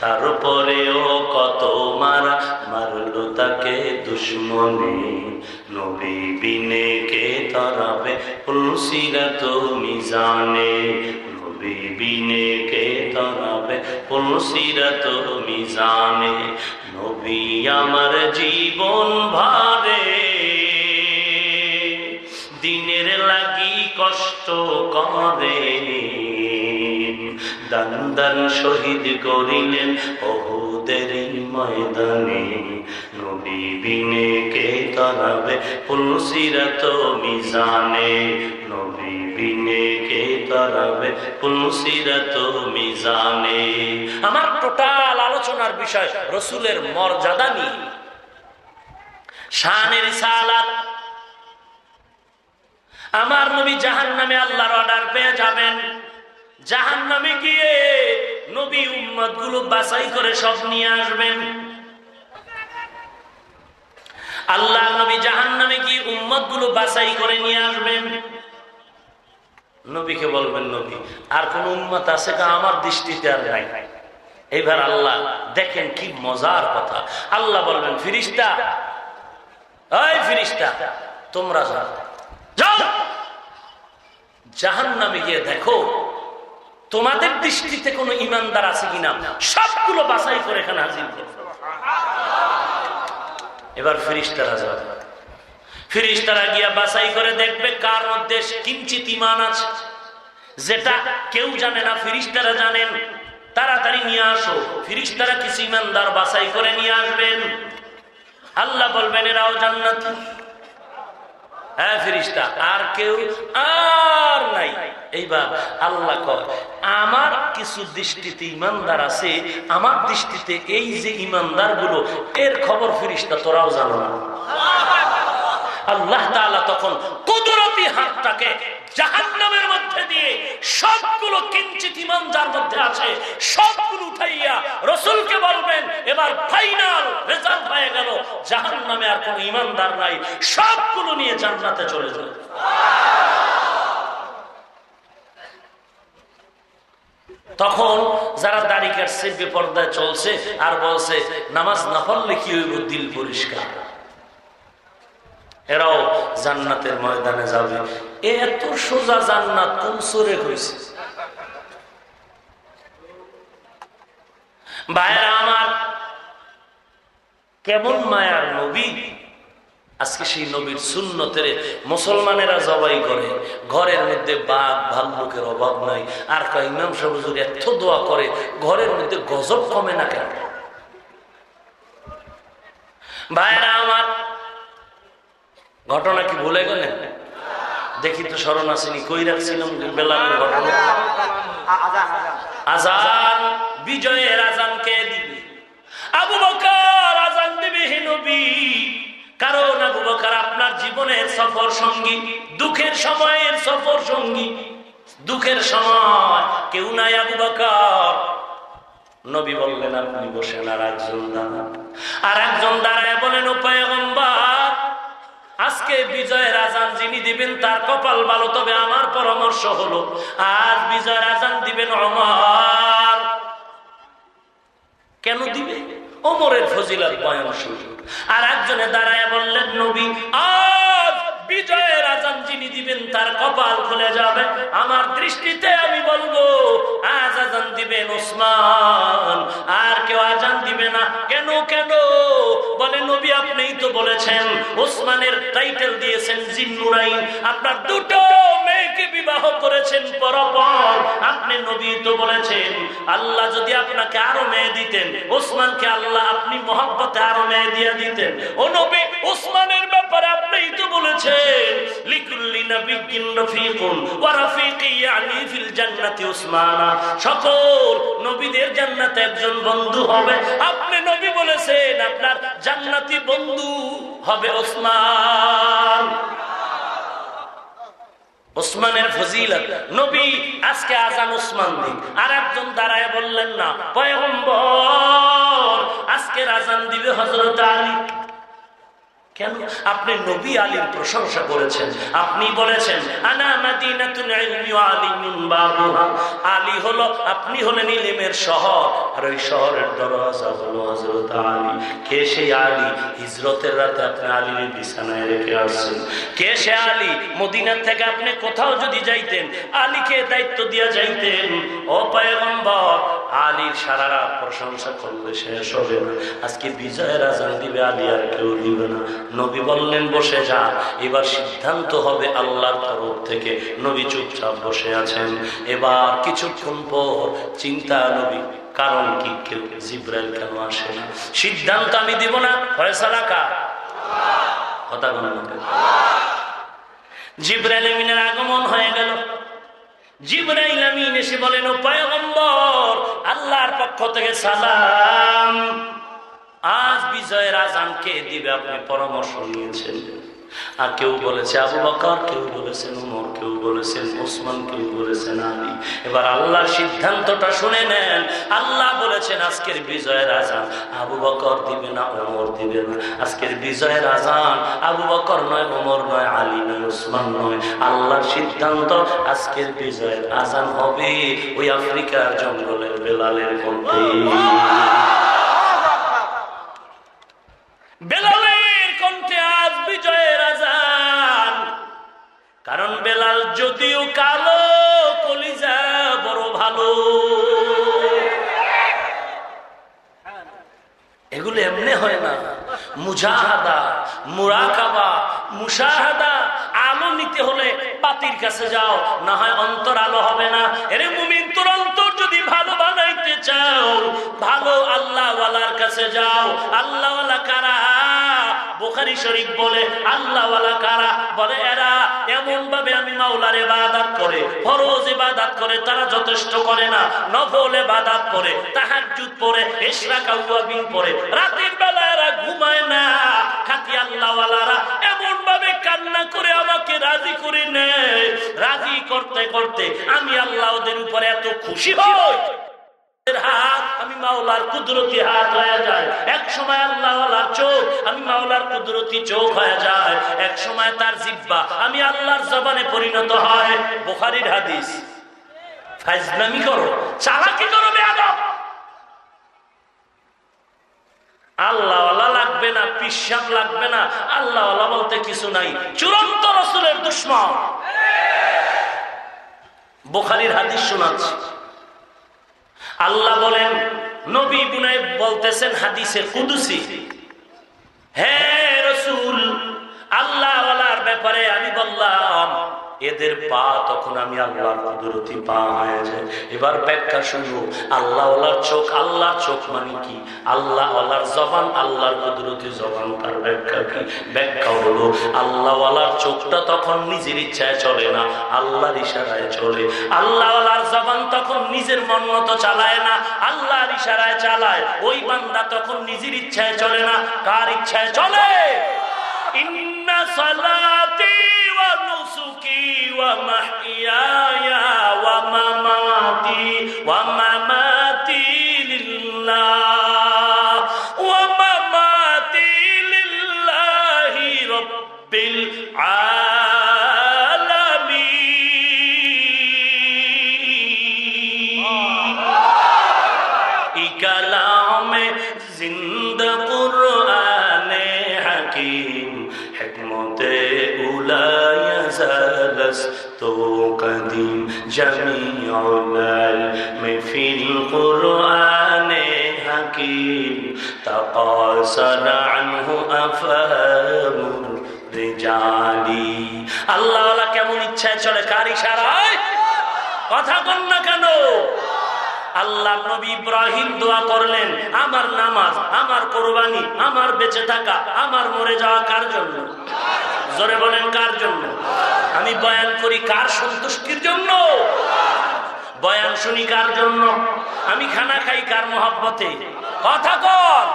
তারপরেও কত মারা মারলো তাকে দুশ্মনে, নবী বিনে কে তারাবে পুলসিরাত মিজানে, নবী বিনে কে তারাবে পুলসিরাত মিজানে। নবী আমার জীবন ভারে, দিনের লাগি কষ্ট করে, দান দান শহীদ করিলেন ওহুদের ময়দানে, নবী বিনে কে তারাবে পুলসিরাত মিজানে, নবী বিনে কে তারাবে পুলসিরাত মিজানে। আমার টোটাল আলোচনার বিষয় রাসূলের মর্যাদা নিয়ে, শানের রিসালাত। আমার নবী জাহান্নামে আল্লাহর অর্ডার পেয়ে যাবেন, জাহান্নামে গিয়ে নবী উম্মত গুলো বাছাই করে সব নিয়ে আসবেন। আল্লাহ নবী জাহান্নামে গিয়ে উম্মত গুলো বাছাই করে নিয়ে আসবেন। নবীকে বলবেন, নবী আর কোন উম্মত আছে কা? আমার দৃষ্টিতে আর নাই। এবার আল্লাহ দেখেন কি মজার কথা, আল্লাহ বলবেন, ফেরেশতা, এই ফেরেশতা, তোমরা যাও জাহান্নামে গিয়ে দেখো তোমাদের দৃষ্টিতে কোন ইমানদার আছে কিনা, সবগুলো বাছাই করে এখানে হাজির করো। এবার ফেরেশতারা যাবে, ফেরেশতারা গিয়া বাছাই করে দেখবে কার মধ্যে কিঞ্চিত ঈমান আছে, যেটা কেউ জানে না ফেরেশতারা জানেন। তাড়াতাড়ি নিয়ে আসো। ফেরেশতারা কিছু ঈমানদার বাছাই করে নিয়ে আসবেন। আল্লাহ বলবেন, এরাও জান্নাতি। হ্যাঁ ফেরেশতা, আর কেউ আর নাই। এইবার আল্লাহ কয়, আমার কিছু দৃষ্টিতে ইমানদার আছে, আমার দৃষ্টিতে এই যে ইমানদার গুলো, এর খবর ফেরেশতা তোরাও জানো না। আল্লাহ তাআলা তখন কুদরতি হাতটাকে জাহান্নামের মধ্যে দিয়ে সবগুলো কিঞ্চিত ঈমান যার মধ্যে আছে সবগুলো উঠাইয়া রাসূলকে বলবেন, এবার ফাইনাল রেজাল্ট হয়ে গেল, জাহান্নামে আর কোনো ঈমানদার নাই, সবগুলো নিয়ে জান্নাতে চলে যাবে। তখন যারা দাড়ি কাটছে, বেপরদায় চলছে আর বলছে নামাজ না পড়লে কি হইব, দিল পরিষ্কার, এরাও জান্নাতের ময়দানে যাবে। এত সোজা জান্নাত কোন সূরে হইছে? ভাইরা আমার, কেমন মায়ার নবী! আজকে সেই নবীর সুন্নতের মুসলমানেরা জবাই করে, ঘরের মধ্যে বাঘ ভাল্লুকের অভাব নাই। আর কয় ইমাম সাহেব হুজুর এত দোয়া করে, ঘরের মধ্যে গজব কমে না কেন? ভাইরা আমার, ঘটনা কি ভুলে গেলেন? দেখি তো স্মরণ আসেনি, কই রাখছিলাম বেলালের ঘটনা। আজান, বিজয়ের আজান কে দিবে? আবু বকর আজান দিবে হে নবী। কারণ আবু বকর আপনার জীবনের সফর সঙ্গী, দুঃখের সময়ের সফর সঙ্গী। দুঃখের সময় কেউ নাই আবু বকর। নবী বললেন, আপনি বসেন, আর একজন দাঁড়ান। আর একজন দাঁড়ায় বলেন, ও পয়গম্বর, আজকে আজকে বিজয়ের আজান যিনি দিবেন তার কপাল ভালো। তবে আমার পরামর্শ হলো আজ বিজয়ের আজান দিবেন ওমর। কেন দিবে? ওমরের ফজিলত বয়ান শুরু। আর একজনে দাঁড়ায় বললেন, নবী আজ বিজয়ের আজান যিনি দিবেন তার কপাল খুলে যাবে। আমার দৃষ্টিতে আমি বলবো আজ আজান দিবেন ওসমান, আর কেউ আজান দিবে না। কেন কেন? বলে নবী আপনিই তো বলেছেন, ওসমানের টাইটেল দিয়েছেন জিন্নুরাইন, আপনার দুটো মেয়েকে বিবাহ করেছেন পরপর। আপনি নবী তো বলেছেন আল্লাহ যদি আপনাকে আরো মেয়ে দিতেন, ওসমানকে আল্লাহ আপনি মহব্বতে আরো মেয়ে দিয়ে দিতেন। ও নবী ওসমানের ব্যাপারে আপনিই তো বলেছেন লিকুল্লি নাবিয়্যিন রাফিকুন ওয়া রাফিকি ইয়ানি ফিল জান্নাতি উসমানা, সকল নবীদের জান্নাতে একজন বন্ধু হবে। আপনি নবী বলেছেন আপনার জান্নাতি বন্ধু হবে ওসমান। ওসমানের ফজিলত নবী আজকে আজান ওসমান দিন। আর একজন দাঁড়ায় বললেন, না পয়গম্বর আজকে আজান দিবে হযরত আলী। কেন? আপনি নবী আলীর প্রশংসা করেছেন, আপনি বলেছেন আনা মাদিনাতুল ইলমি ওয়া আলিমিন বাবুহা, আলী হলো, আপনি হলেন ইলমের শহর, আর ওই শহরের দরজা হলো হযরত আলী। কে সেই আলী? হিজরতের রাতে আপনি আলীর বিছানায় রেখে আসছেন। কে সে আলী? মদিনা থেকে আপনি কোথাও যদি যাইতেন আলীকে দায়িত্ব দিয়া যাইতেন। ও পয়গম্বর আলীর সারা রাত প্রশংসা করলে শেষ হবে না। আজকে বিজয়ের আজান দিবে আলী, আর কেউ দিবে না। নবী বললেন বসে যা, এবার সিদ্ধান্ত হবে আল্লাহর তরফ থেকে। নবী চুপচাপ বসে আছেন। এবার কিছুক্ষণ পর চিন্তা নবী, কারণ কি? কেউ জিবরাইল কেন আসে না? সিদ্ধান্ত আমি দিব না, ফয়সালা কার? কথা বলেন। জিবরাইল আমিনের আগমন হয়ে গেল। জিবরাইল আমিন এসে বলেন, ও পয়গম্বর আল্লাহর পক্ষ থেকে সালাম, আজ বিজয়ের আজান কে দিবে আপনি পরামর্শ নিয়েছেন। আর কেউ বলেছে আবু বকর, কেউ বলেছেন ওমর, কেউ বলেছেন ওসমান, কেউ বলেছেন আলী। এবার আল্লাহর সিদ্ধান্তটা শুনে নেন। আল্লাহ বলেছেন আজকের বিজয়ের আজান আবু বকর দিবে না, ওমর দিবে না। আজকের বিজয়ের আজান আবু বকর নয়, ওমর নয়, আলী নয়, ওসমান নয়। আল্লাহর সিদ্ধান্ত আজকের বিজয়ের আজান হবে ওই আফ্রিকার জঙ্গলের বেলালের কণ্ঠে। বেলালের কণ্ঠে আজ বিজয়ের আজান। কারণ বেলাল যদিও কালো, কলিজা বড় ভালো। এগুলো এমনি হয় না। মুজাহাদা, মুরাকাবা, মুশাহাদা, আলো নিতে হলে বাতির কাছে যাও, না হয় অন্তর আলো হবে না। এরে মুমিন, তোর অন্তর যদি ভালো বানাইতে চাও, ভালো আল্লাহওয়ালার কাছে যাও। আল্লাহওয়ালা কারা? বুখারী শরীফ বলে আল্লাহওয়ালা কারা? বলে এরা এমন ভাবে আমি মাওলার ইবাদত করে, ফরজ ইবাদত করে, তারা যথেষ্ট করে না, নফল ইবাদত করে, তাহাজ্জুদ পড়ে, ইশরাক আওয়াবিন পড়ে, রাতের বেলা এরা ঘুমায় না। খাঁটি আল্লাহওয়ালারা এমন ভাবে কান্না করে আমাকে রাজি করে নেয়। রাজি করতে করতে আমি আল্লাহ ওদের উপরে এত খুশি হই, হাত আমি মাওলার কুদরতি হাত হয়ে যায়। এক সময় আল্লাহওয়ালার চোখ আমি মাওলার কুদরতি চোখ হয়ে যায়। এক সময় তার জিহ্বা আমি আল্লাহর জবানে পরিণত হয়। বুখারীর হাদিস। ফাজলামি করো, চালাকি করো, বেয়াদব। আল্লাহওয়ালা লাগবে না, পিশাব লাগবে না, আল্লাহওয়ালা বলতে কিছু নাই, চূড়ান্ত রাসূলের দুশমন। বুখারীর হাদিস শোনাচ্ছি। আল্লাহ বলেন, নবী বুনাইব বলতেছেন হাদিসে কুদসি, হে রাসূল আল্লাহওয়ালার ব্যাপারে আমি বললাম এদের পা তখন আমি আল্লাহর কুদরতি পা হয়ে যায়। এবার ব্যাখ্যা শুনো। আল্লাহওয়ালার চোখ, আল্লাহর চোখ মানে কি? আল্লাহওয়ালার জবান, আল্লাহর কুদরতি জবান। তার ব্যাখ্যা কি? ব্যাখ্যা হলো আল্লাহওয়ালার চোখটা তখন নিজের ইচ্ছায় চলে না, আল্লাহর ইশারায় চলে। আল্লাহওয়ালার জবান তখন নিজের মন মতো চালায় না, আল্লাহর ইশারায় চালায়। ওই বান্দা তখন নিজের ইচ্ছায় চলে না, কার ইচ্ছায় চলে? ইন্না সালাতি ওয়া নুসুকি ওয়া মাহইয়ায়া ওয়া মামাতি লিল্লাহ ওয়া মামাতি লিল্লাহি রাব্বিল কুরআনে হাকিম হিকমতে উলায় জালাস্তু কদিম জামিউল ইলমি ফিল কুরআনে হাকিম তাকাসার আনহু আফহামুর রিজালি। আল্লাহ কেমন ইচ্ছায় চলে, কার ইশারায়? কথা বল না কেন? আল্লাহ নবী ইব্রাহিম দোয়া করলেন, আমার নামাজ, আমার কোরবানি, আমার বেঁচে থাকা, আমার মরে যাওয়া কার জন্য? জোরে বলেন কার জন্য? আমি বয়ান করি কার সন্তুষ্টির জন্য? বয়ান শুনি কার জন্য? আমি খানা খাই কার মহব্বতে? কথা কর।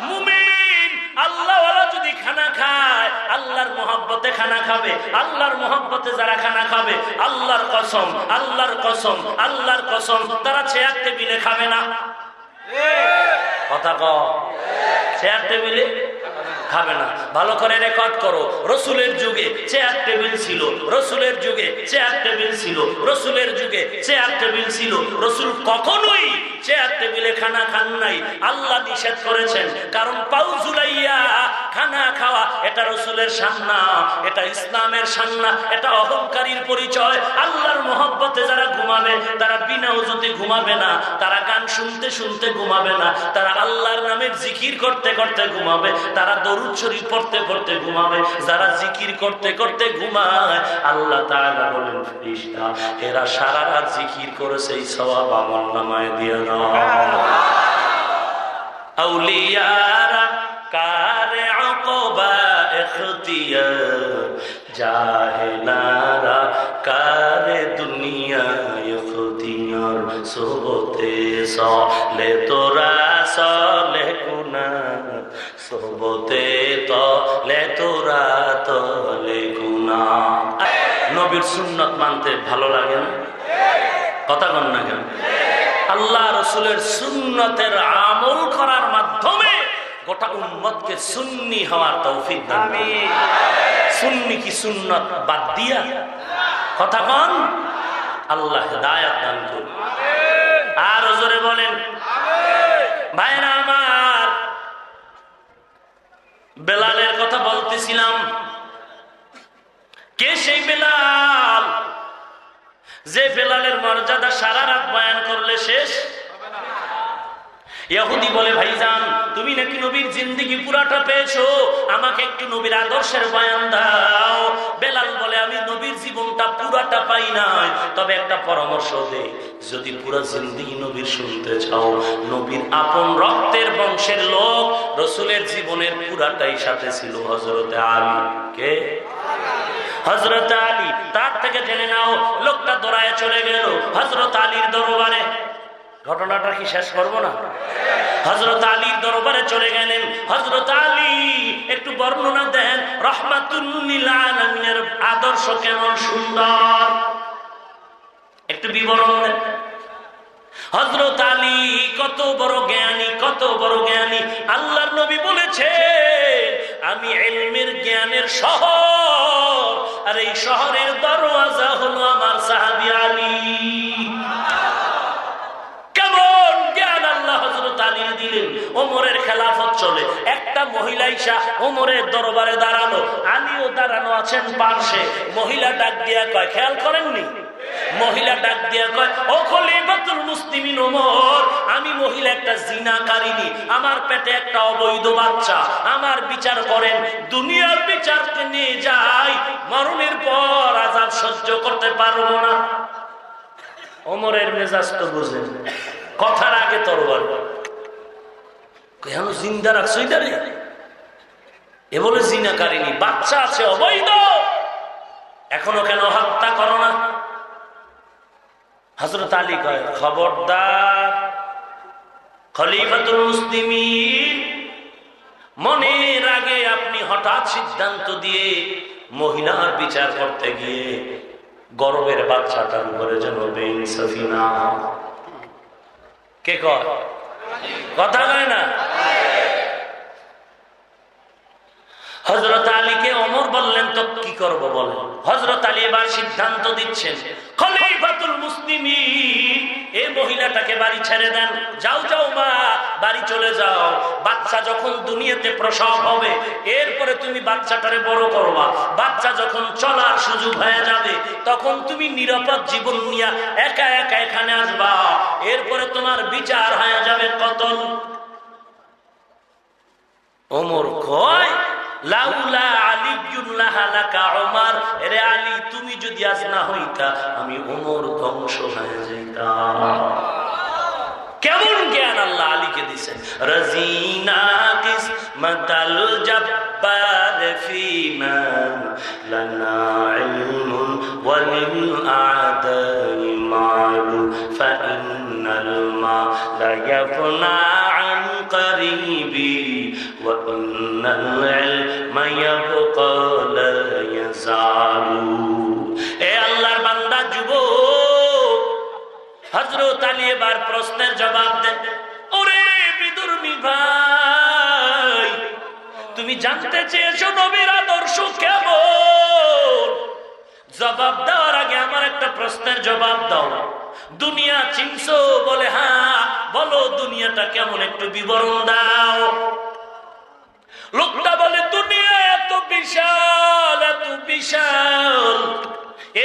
মুমিন আল্লাহওয়ালা যদি খানা খায়, আল্লাহর মহব্বতে খানা খাবে। আল্লাহর মহব্বতে যারা খানা খাবে, আল্লাহর কসম, আল্লাহর কসম, আল্লাহর কসম, তারা চেয়ার টেবিলে খাবে না। কথা কও, চেয়ার টেবিলে খাবে না। ভালো করে রেকর্ড করো, রসুলের যুগে চেয়ার টেবিল ছিল, রসুলের যুগে চেয়ার টেবিল ছিল, রসুলের যুগে চেয়ার টেবিল ছিল। রসুল কখনোই চেয়ার টেবিলে খানা খান নাই, আল্লাহ নিষেধ করেছেন। কারণ পাউ ঝুলাইয়া খানা খাওয়া এটা রসুলের শান্না, এটা ইসলামের শান্না, এটা অহংকারীর পরিচয়। আল্লাহর মহব্বতে যারা ঘুমাবে তারা বিনা ওযুতে ঘুমাবে না, তারা গান শুনতে শুনতে ঘুমাবে না, তারা আল্লাহর নামের জিকির করতে করতে ঘুমাবে, তারা দরুদ শরীফ পড়তে পড়তে ঘুমাবে। যারা জিকির করতে করতে ঘুমায়, আল্লাহ তাআলা বলেন, ফেরেশতা এরা সারা রাত জিকির করেছে, এই সওয়াব আমলনামায় দিয়ে দাও। আউলিয়ারা কারে আকবা ইখতিয়ার, জাহেলারা কারে দুনিয়া ইখতিয়ার। সোবতে সলে তোরা সলে গুনা, সোবতে তলে তোরা তলে গুনা। নবীর সুন্নত মানতে ভালো লাগে না? কথা বল না কেন? আল্লাহ রসুলের সুন্নতের আমল করার মাধ্যমে গোটা উম্মতকে সুন্নি হওয়ার তৌফিক দান করুন। সুন্নি কি সুন্নত বাদ দিয়া? কথা বল। আল্লাহ হিদায়াত দান করুন। আর জোরে বলেন ভাইরা আমার, বেলালের কথা বলতেছিলাম। কে সেই বেলাল? যে বেলালের মর্যাদা সারা রাত বয়ান করলে শেষ। ইহুদি বলে, ভাইজান তুমি নাকি নবীর জিন্দেগি পুরাটা পেয়েছো, আমাকে একটু নবীর আদর্শের বয়ান দাও। বেলাল বলে, আমি নবীর জীবনটা পুরাটা পাই নাই, তবে একটা পরামর্শ দে, যদি পুরা জিন্দেগি নবীর শুনতে চাও, নবীর আপন রক্তের বংশের লোক, রসুলের জীবনের পুরাটাই সাথে ছিল হযরতে আলী। কে? হযরত আলী। তার থেকে জেনে নাও। লোকটা দৌড়ায় চলে গেল হযরত আলীর দরবারে। ঘটনাটা কি শেষ করবো না? হযরত আলীর দরবারে চলে গেলেন। হযরত আলী একটু বর্ণনা দেন, রাহমাতুল লিল আলামিনের আদর্শ কেমন সুন্দর, একটু বিবরণ দেন। হযরত আলী কত বড় জ্ঞানী, কত বড় জ্ঞানী। আল্লাহর নবী বলেছে, আমি ইলমের জ্ঞানের শহর, আর এই শহরের দরওয়াজা হলো আমার সাহাবী আলী। কেমন জ্ঞান আল্লাহ হযরত আলী দিলেন। ওমরের খেলাফত চলে, একটা মহিলা ইসা ওমরের দরবারে দাঁড়ানো, আলীও দাঁড়ানো আছেন পাশে। মহিলা ডাক দিয়া কয়, খেয়াল করেননি? মহিলা ডাক দিয়া কয়, ও খলিফাতুল মুসলিমিন ওমর, আমি মহিলা একটা জিনাকারিনী, আমার পেটে একটা অবৈধ বাচ্চা, আমার বিচার করেন। দুনিয়ার বিচারকে নিয়ে যাই, মরণের পর আযাব সহ্য করতে পারবো না। ওমরের মেজাজ তো বুঝেন, কথার আগে তরবার। কেন জিন্দা রাখছো এটারে? এ বলে জিনাকারিনী, বাচ্চা আছে অবৈধ, এখনো কেন হত্যা করো না? হযরত আলী কয়, খবরদার খলিফাতুল মুসলিমিন, মনের আগে আপনি হঠাৎ সিদ্ধান্ত দিয়ে মহিলার বিচার করতে গিয়ে গর্বের বাচ্চাটার উপরে যেন বেইনসাফি না হয়। কে কয়? কথা কয় না? হযরত আলীকে ওমর বললেন, তো কি করব বলেন? হযরত আলী এবার সিদ্ধান্ত দিচ্ছেন, খলিফাতুল মুসলিমিন, এই মহিলাটাকে বাড়ি ছেড়ে দেন। যাও যাও মা, বাড়ি চলে যাও। বাচ্চা যখন দুনিয়াতে প্রসব হবে, এরপরে তুমি বাচ্চাটারে বড় করবা। বাচ্চা যখন চলার সুযোগ হয়ে যাবে, তখন তুমি নিরাপদ জীবন নিয়ে একা একা এখানে আসবা। এরপরে তোমার বিচার হয়ে যাবে কতল। ওমর কয়, লাউলা আলিয়্যুন লাহালাকা ওমর, এরে আলী, তুমি যদি আজ না হইতা, আমি ওমর ধ্বংস হয়ে যাইতাম। কেমন জ্ঞান আল্লাহ আলীকে দিয়েছেন। রাজিনা কিসমাতাল জাব্বার ফিনা লানা ইলমুন ওয়ালিল আদাই মালু ফাইন্নাল মা লা ইয়াফনা আন করিবি ওয়া ইন্নাল ইলমা ইয়াবকা লা ইয়াজালু। এ আল্লাহর বান্দা যুবক, হযরত আলী এবার প্রশ্নের জবাব দেন। ওরে বিদুর্মী ভাই, তুমি জানতে চেয়েছো নবীর আদর্শ কেমন? জবাব দেওয়ার আগে আমার একটা প্রশ্নের জবাব দাও। দুনিয়া চিনছো? বলে হ্যাঁ। বলো দুনিয়াটা কেমন, একটু বিবরণ দাও। লোকটা বলে, দুনিয়া এত বিশাল, এত বিশাল,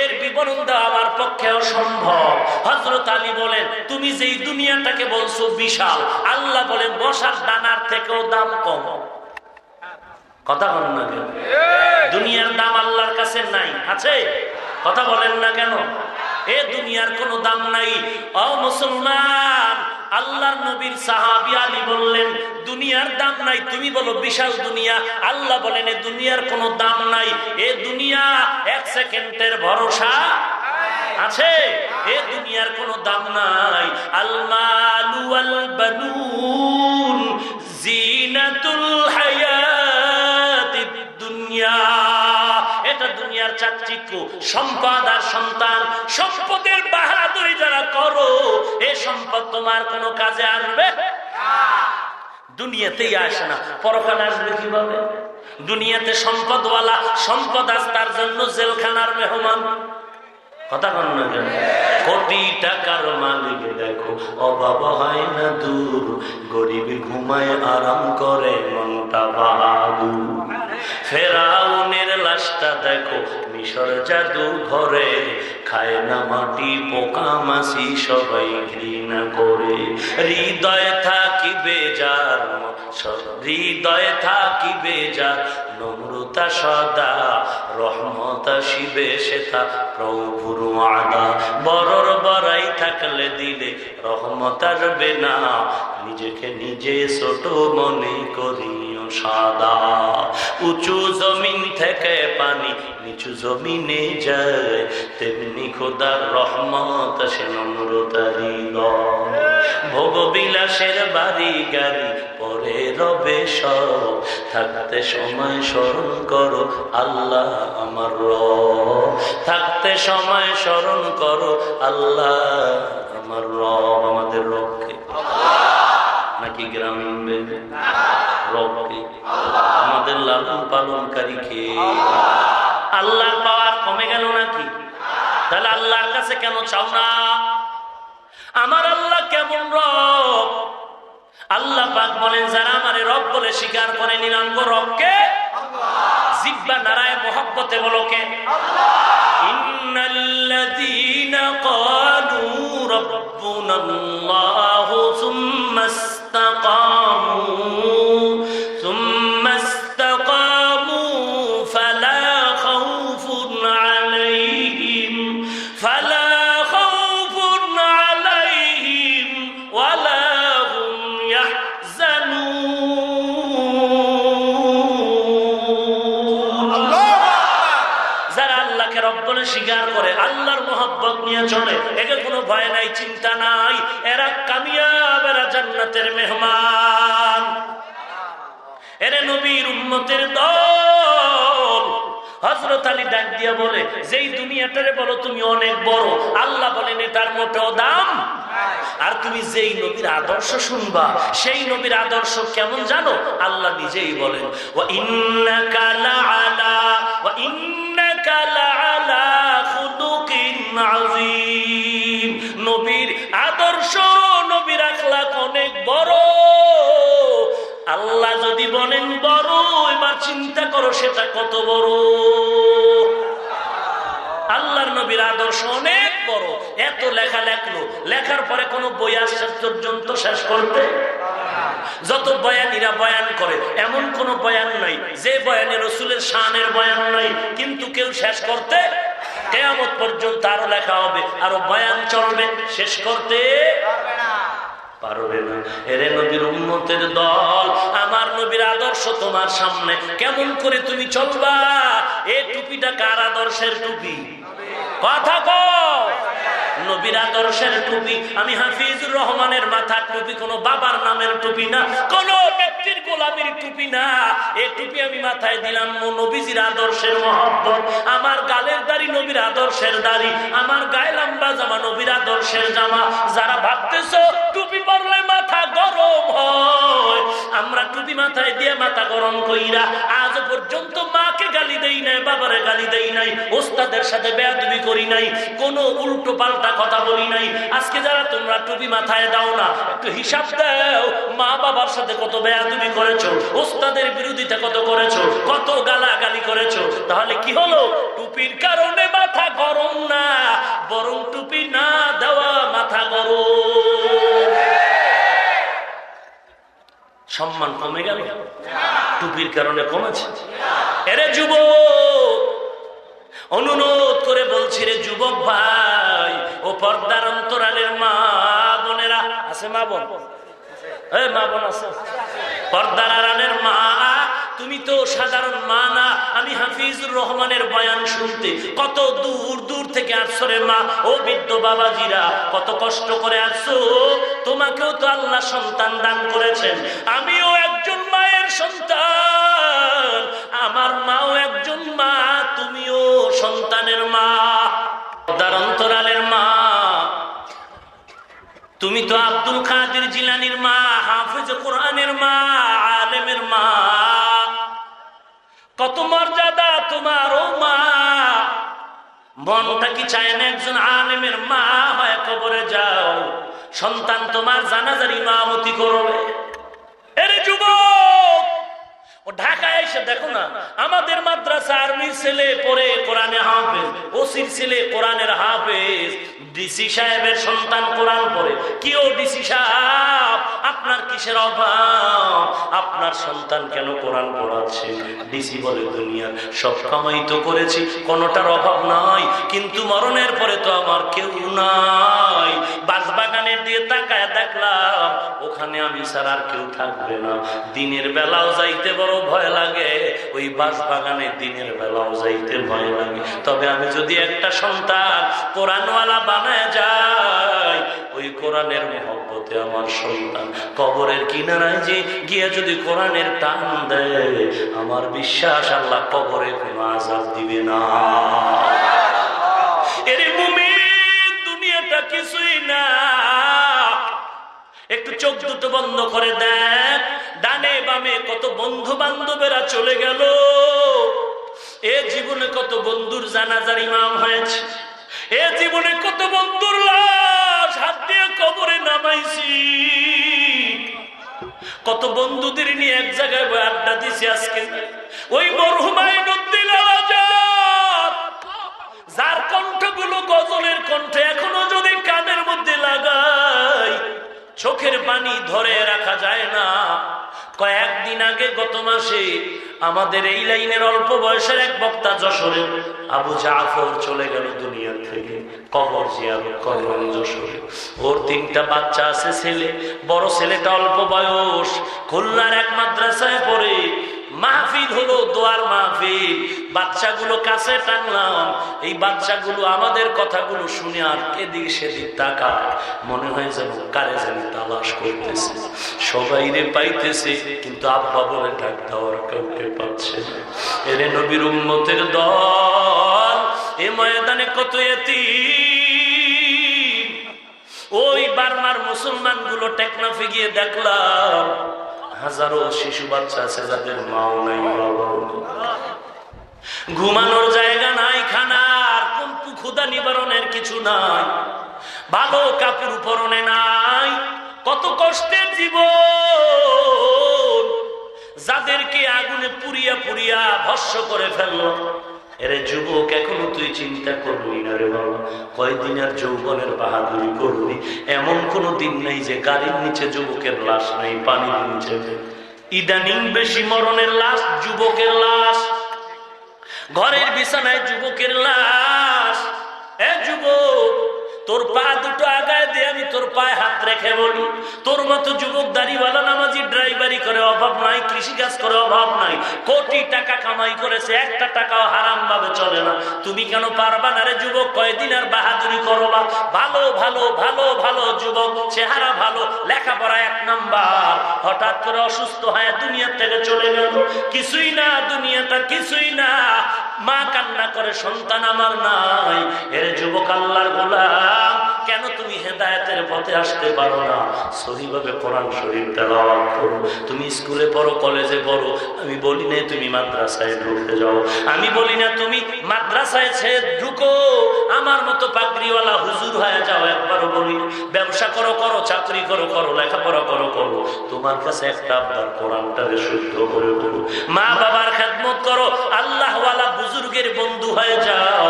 এর বিবরণ দেওয়া আমার পক্ষে অসম্ভব। হযরত আলী বলেন, তুমি যেই দুনিয়াটাকে বলছো বিশাল, আল্লাহ বলেন বসার দানার থেকেও দাম কম। কথা বলেন না কেন? দুনিয়ার দাম আল্লাহর কাছে নাই, আছে? কথা বলেন না কেন? এ দুনিয়ার কোনো দাম নাই। ও মুসলমান, আল্লাহর নবীর সাহাবী আলী বললেন দুনিয়ার দাম নাই, তুমি বলো বিশাল দুনিয়া। আল্লাহ বলেন এ দুনিয়ার কোনো দাম নাই। এ দুনিয়া এক সেকেন্ডের ভরসা আছে, এ দুনিয়ার কোনো দাম নাই। আল মালু ওয়াল বানুন জিনাতুল হায়াতিদ দুনিয়া, এটা দুনিয়ার চাকচিক্য। সম্পদ আর সন্তান, সম্পদের বাহাদুরি যারা করো, এই সম্পদ তোমার কোনো কাজে আসবে না, দুনিয়াতেই আসে না, পরকালে আসবে কিভাবে? দুনিয়াতে সম্পদওয়ালা সম্পদ আজ তার জন্য জেলখানার মেহমান। কথা বল না কেন? কোটি টাকার মালিক দেখো অভাব হয় না দূর, গরিব ঘুমায় আরাম করে মনটা বাহাদুর। ফেরাউনের লাশটা দেখো মিশর জাদু ঘরে, খায় না মাটি পোকা মাছি সবাই ঘৃণা করে। হৃদয়ে থাকিবে যার, হৃদয়ে থাকিবে যার নম্রতা সদা, রহমত আসিবে সেটা প্রভুর ওয়াদা। বড়র বড়াই থাকলে দিলে রহমত আসবে না, নিজেকে নিজে ছোট মনে করিও সাদা। উঁচু জমিন থেকে পানি নিচু জমিনে যায়, তেমনি খোদার রহমত সে নম্রতার হৃদয়। ভোগ বিলাসের বাড়ি গাড়ি পরে রবে সব, থাকতে সময় স্মরণ করো আল্লাহ আমার রব, থাকতে সময় স্মরণ করো আল্লাহ আমার রব। আমাদের রবকে নাকি গ্রামীণ রবকে? আমাদের লালন পালনকারী কে? আল্লাহর পাওয়ার কমে গেল নাকি? তাহলে আল্লাহর কাছে কেন চাও না? আমার আল্লাহ কেমন রব? আল্লাহ পাক বলেন যারা আমারে রব বলে স্বীকার করে নিলাম গো রবকে, জিহ্বা নারায়ে মহব্বতে বলো কে? ইন্নাল্লাযীনা ক্বালু রাব্বুনাল্লাহু সুম্মা ইসতাকামু ফালা খাউফুন আলাইহিম ওয়ালা হুম ইয়াহজানুন। যারা আল্লাহকে রব বলে স্বীকার করে, আল্লাহর মহব্বত নিয়ে চলে, একে কোনো ভয় নাই, চিন্তা নাই, এরা কামিয়াব, এরা জান্নাতের মেহমান, এরা নবীর উম্মতের দল। হযরত আলী ডাক দিয়া বলে, যেই দুনিয়াটারে বলো তুমি অনেক বড়, আল্লাহ বলেন এটার মোটেও দাম। আর তুমি যেই নবীর আদর্শ শুনবা, সেই নবীর আদর্শ কেমন জানো? আল্লাহ নিজেই বলেন, ওয়া ইন্নাকা লাআলা ওয়া ইন্নাকা লাআলা খুলুকিন আযীম। নবীর আদর্শ, নবীর আখলাক অনেক বড়। আল্লাহ যদি বলেন বড়, এবার চিন্তা করো সেটা কত বড়। আল্লাহর নবীর আদর্শ অনেক বড়। এত লেখা লেখলো, লেখার পরে কোনো বই আসছে পর্যন্ত শেষ করতে। যত বয়ানীরা বয়ান করে, এমন কোন বয়ান নাই যে বয়ানে রসুলের শানের বয়ান নাই, কিন্তু কেউ শেষ করতে, কিয়ামত পর্যন্ত আরো লেখা হবে, আরো বয়ান চলবে, শেষ করতে পারবে না। এরে নবীর উম্মতের দল, আমার নবীর আদর্শ তোমার সামনে, কেমন করে তুমি চলবা? এই টুপিটা কার আদর্শের টুপি? কথা কও। নবীর আদর্শের টুপি। আমি হাফিজুর রহমানের মাথার টুপি কোনো বাবার নামের টুপি না, কোন ব্যক্তির গোলামির টুপি না। এই টুপি আমি মাথায় দিলাম নবীজির আদর্শের মহব্বত। আমার গালের দাড়ি নবীর আদর্শের দাড়ি, আমার গায়ে লম্বা জামা নবীর আদর্শের জামা। যারা ভাবতেছো টুপি পরলে মাথা গরম হয়, আমরা টুপি মাথায় দিয়ে মাথা গরম কইরা আজ পর্যন্ত মাকে গালি দেই নাই, বাবারে গালি দেই নাই, ওস্তাদের সাথে বেয়াদবি করি নাই, কোনো উল্টো পাল্টা কথা বলি নাই। আজকে যারা তোমরা টুপি মাথায় দাও না, একটু হিসাব দাও, মা বাবার সাথে কত বেয়াদবি করেছো, ওস্তাদের বিরোধিতা কত করেছো, কত গালাগালি করেছো। তাহলে কি হলো? টুপির কারণে মাথা গরম না, বরং টুপি না দেওয়া মাথা গরম। সম্মান কমে গেল? টুপির কারণে কমেছে? এরে যুবক, অনুরোধ করে বলছি রে যুবক ভাই ও পর্দার অন্তরালের মা বোনেরা, আছে মা বোন? মা বোন আছে? পর্দার আড়ালের মা, তুমি তো সাধারণ মা না। আমি হাফিজুর রহমানের বয়ান শুনতে কত দূর দূর থেকে আসছো রে মা। ও বৃদ্ধ বাবাজিরা, কত কষ্ট করে আসছো। তোমাকেও তো আল্লাহ সন্তান দান করেছেন, আমিও একজন মায়ের সন্তান, আমার মাও একজন মা, তুমিও সন্তানের মা, পর্দার অন্তরালের মা। তুমি তো আব্দুল কাদের জিলানীর মা, হাফিজ কোরআনের মা, আলেমের মা। কত মর্যাদা তোমার ও মা। মনটা কি চায় না একজন আলেমের মা হয় কবরে যাও, সন্তান তোমার জানাজার ইমামতি করবে? এরে যুবক, ও ঢাকায় এসে দেখো না, আমাদের মাদ্রাসা আর্মির ছেলে পড়ে কোরআনে হাফেজ, ওসির ছেলে কোরআনের হাফেজ, ডিসি সাহেবের সন্তান কোরআন পড়ে। কি ও ডিসি সাহেব, আপনার কিসের অভাব? আপনার সন্তান কেন কোরআন পড়াচ্ছে? ডিসি বলে দুনিয়ার সব কামাই তো করেছি, কোনোটার অভাব নাই, কিন্তু মরণের পরে তো আমার কেউ নাই। বাগানের দিয়ে তাকায় দেখলাম ওখানে আমি ছাড়া আর কেউ থাকবে না। দিনের বেলাও যাইতে বড় ভয় লাগে, ওই বাগানে দিনের বেলাও যাইতে ভয় লাগে। তবে আমি যদি একটা সন্তান কোরআনওয়ালা বানায় যাই, ওই কোরআনের মহব্বতে আমার সন্তান কবরের কিনারায় যে গিয়ে যদি কোরআনের টান দেয়, আমার বিশ্বাস আল্লাহ কবরে কোনো আযাব দিবে না। এরে মুমিন, দুনিয়াটা কিছুই না। একটু চোখ দুটো বন্ধ করে দেখ, ডানে বামে কত বন্ধু বান্ধবেরা চলে গেল। এ জীবনে কত বন্ধুর জানাজার ইমাম হয়েছে, এ জীবনে কত বন্ধুর লাশ হাত দিয়ে কবরে নামাইছি, কত বন্ধুদের নিয়ে এক জায়গায় আড্ডা দিছি। আজকে ওই মরহুম আইনুদ্দিন আজাদ, যার কণ্ঠগুলো গজলের কণ্ঠে এখনো যদি কানের মধ্যে লাগাই চোখের পানি ধরে রাখা যায় না। কয়েকদিন আগে গত মাসে আমাদের এই লাইনের অল্প বয়সের এক বক্তা যশোরে আবু জাফর চলে গেল দুনিয়া থেকে, কবর জিয়ারত করলেন যশোরে। ওর 3টা বাচ্চা আছে, ছেলে, বড় ছেলেটা অল্প বয়স, খুলনার এক মাদ্রাসায় পড়ে। মাহফিল হলো, দোয়ার মাহফিল, বাচ্চাগুলো কাছে টানলাম। এই বাচ্চাগুলো আমাদের কথাগুলো শুনে আর এদিক সেদিক তাকায়, মনে হয় যেন কারে জানি তালাশ করতেছে, সবাই রে পাইতেছে, কিন্তু আব্বা বলে ডাক দেওয়ার কাউকে পাচ্ছে না। এরে নবীর উম্মতের দল, এ ময়দানে কত এতিম। ওই বার্মার মুসলমান গুলো টেকনাফে গিয়ে দেখলাম হাজারো শিশু বাচ্চা আছে যাদের মাও নাই, বাবাও নেই। ঘুমানোর জায়গা নাই, খানার কোন ক্ষুধা নিবারণের কিছু নাই, ভালো কাপড় পরনে নাই। কত কষ্টের জীবন, যাদেরকে আগুনে পুড়িয়া পুড়িয়া ভস্ম করে ফেললো। এরে যুবক, এখনো তুই চিন্তা করবি না রে বাবা, কয়দিন আর যৌবনের বাহাদুরি করবি? এমন কোন দিন নেই যে গাড়ির নিচে যুবকের লাশ নাই, পানির নিচে। ইদানিং বেশি মরণের লাশ যুবকের লাশ, ঘরের বিছানায় যুবকের লাশ। এ যুবক, তোর পা দুটো আগায় দিয়ে আমি তোর পায়ে হাত রেখে বলি, তোর মতো যুবক দাড়িওয়ালা নামাজি ড্রাইভারি করে অভাব নাই, কৃষিকাজ করে অভাব নাই, কোটি টাকা কামাই করেছে, একটা টাকাও হারাম ভাবে চলে না। তুমি কেন পারবা না রে যুবক? কয়দিন আর বাহাদুরি করবা? ভালো ভালো ভালো ভালো যুবক, চেহারা ভালো, লেখাপড়া 1 নাম্বার, হঠাৎ করে অসুস্থ হয়ে দুনিয়া থেকে চলে গেল। কিছুই না, দুনিয়াটা কিছুই না। মা কান্না করে, সন্তান আমার নাই। এর যুবক, আল্লাহর গোলাম, কেন তুমি হেদায়েতের পথে আসতে পারো না? সহিভাবে কোরআন শরীফ তেলাওয়াত করো। তুমি স্কুলে পড়ো, কলেজে পড়ো, আমি বলি না তুমি মাদ্রাসায় ঢুকে যাও, আমি বলি না তুমি মাদ্রাসায় ঢুকো, আমার মতো পাগড়িওয়ালা হুজুর হয়ে যাও, একবারও বলি না। ব্যবসা করো করো, চাকরি করো করো, লেখাপড়া করো করো, তোমার কাছে একটা আবদার, কোরআনটাকে শুদ্ধ করে বলো। মা বাবার খেদমত করো, আল্লাহওয়ালা বুজুর্গের বন্ধু হয়ে যাও,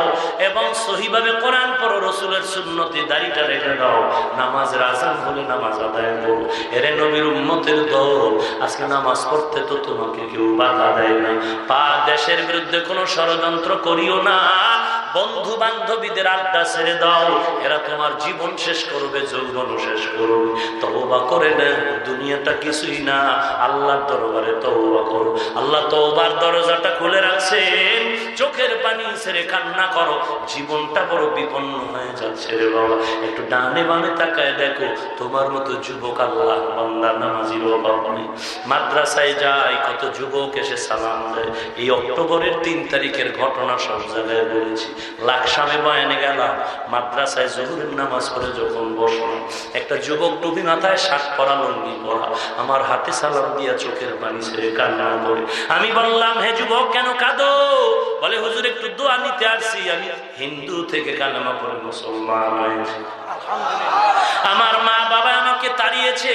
এবং সহিভাবে কোরআন পড়ো, রসুলের সুন্নতে দাড়িটা রেখে দাও, নামাজের আযান হলে নামাজ আদায় করো। এরে নবীর উম্মতের দল, আজকে নামাজ পড়তে তো তোমাকে কেউ বাধা দেয় না। দেশের বিরুদ্ধে কোনো ষড়যন্ত্র করিও না, বন্ধু বান্ধবীদের আড্ডা ছেড়ে দাও, এরা তোমার জীবন শেষ করবে, যৌবন শেষ করবে। তওবা করে না, দুনিয়াটা কিছুই না, আল্লাহর দরবারে তওবা করো। আল্লাহ তওবার দরজাটা খুলে রাখছেন, চোখের পানি ছেড়ে কান্না করো, জীবনটা বড় বিপন্ন হয়ে যাচ্ছে রে বাবা। একটু ডানে বামে তাকায় দেখো, তোমার মতো যুবক আল্লাহ বান্দা নামাজির অভাব নেই। মাদ্রাসায় যায়, কত যুবক এসে সালাম দেয়। এই অক্টোবরের 3 তারিখের ঘটনা সব জায়গায় বলেছি। লাকসামে বয়ানে গেলাম, মাদ্রাসায় জোহরের নামাজ পড়ে যখন বসলাম, একটা যুবক টুপি মাথায়, শার্ট পরা, লুঙ্গি পরা, আমার হাতে সালাম দিয়া চোখের পানি ছেড়ে কান্না করে। আমি বললাম, হে যুবক, কেন কাঁদো? বলে, হুজুর একটু দোয়া নিতে আসছি, আমি হিন্দু থেকে কালেমা পড়ে মুসলমান হয়েছি, আমার মা বাবা আমাকে তাড়িয়েছে।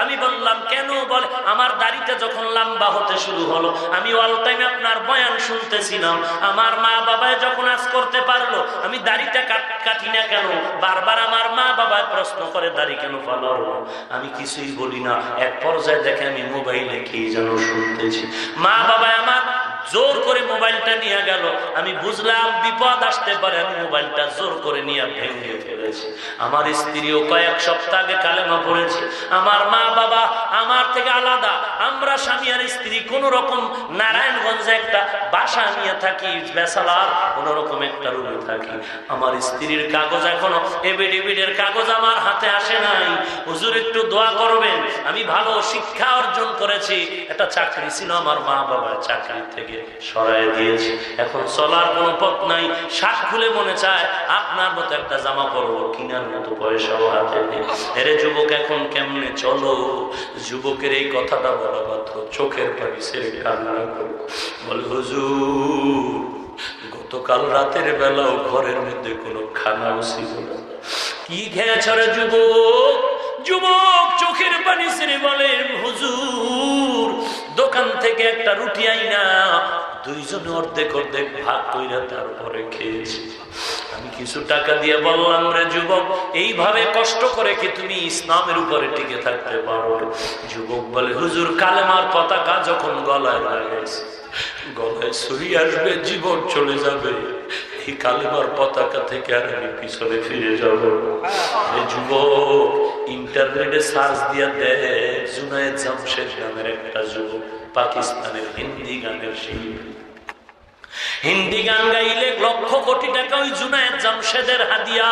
আমি বললাম, কেন? বলে, আমার দাড়িটা যখন লম্বা হতে শুরু হলো, আমি অল টাইম আপনার বয়ান শুনতেছিলাম, আমার মা বাবা যখন আজ করতে পারলো, আমি দাড়িটা কাটি না কেন? বারবার আমার মা বাবা প্রশ্ন করে, দাড়ি কেন ফালো? আমি কিছুই বলি না। এক পর্যায়ে দেখে আমি মোবাইলে কি যেন শুনতেছি, মা বাবা আমার জোর করে মোবাইলটা নিয়ে গেল। আমি বুঝলাম বিপদ আসতে পারে, আমি মোবাইলটা জোর করে নিয়ে ভেঙে ফেলেছি। আমার স্ত্রীও কয়েক সপ্তাহ আগে কালেমা পড়েছে। আমার মা বাবা আমার থেকে আলাদা, আমরা স্বামী আর স্ত্রী কোন রকম নারায়ণগঞ্জে একটা বাসা নিয়ে থাকি, বেসালার কোন রকম একটা রুমে থাকি। আমার স্ত্রীর কাগজ এখনো, এবিডিবিডের কাগজ আমার হাতে আসে নাই। হুজুর একটু দোয়া করবেন, আমি ভালো শিক্ষা অর্জন করেছি, একটা চাকরি ছিল, আমার মা বাবার চাকরি থেকে সরাই দিয়েছে, এখন চলার কোনো পথ নাই। শাক খুলে মনে চায় আপনার মতো একটা জামা পরবো, কিনার মতো পয়সাও হাতে নেই। এরে যুবক, এখন কেমনে চলো? যুবকের এই কথাটা বলা মাত্র চোখের পানি ছেড়ে কান্না করে বলে, হুজুর, গতকাল রাতের বেলাও ঘরের মধ্যে কোনো খানাও ছিল না। কি খেয়েছ রে যুবক? যুবক চোখের পানি ছেড়ে বলে, হুজুর, দোকান থেকে একটা রুটি আইনা দুইজনে অর্ধেক অর্ধেক ভাগ কইরা তারপরে খেয়েছি। আমি কিছু টাকা দিয়ে বললাম, রে যুবক, এইভাবে কষ্ট করে কি তুমি ইসলামের উপরে টিকে থাকতে পারো? যুবক বলে, হুজুর, কালেমার পতাকা যখন গলায় লাগাইছে, গলায় ছুরি আসবে, জীবন চলে যাবে, এই কালেমার পতাকা থেকে আর আমি পিছনে ফিরে যাব। যুবক ইন্টারনেটে সার্চ দিয়া দেয়, জুনায়েদ জামশেদ নামের একটা যুবক, পাকিস্তানের হিন্দি গানের শিল্পী, হিন্দি গান গাইলে লক্ষ কোটি টাকা ওই জুনায়েদ জামশেদের হাদিয়া।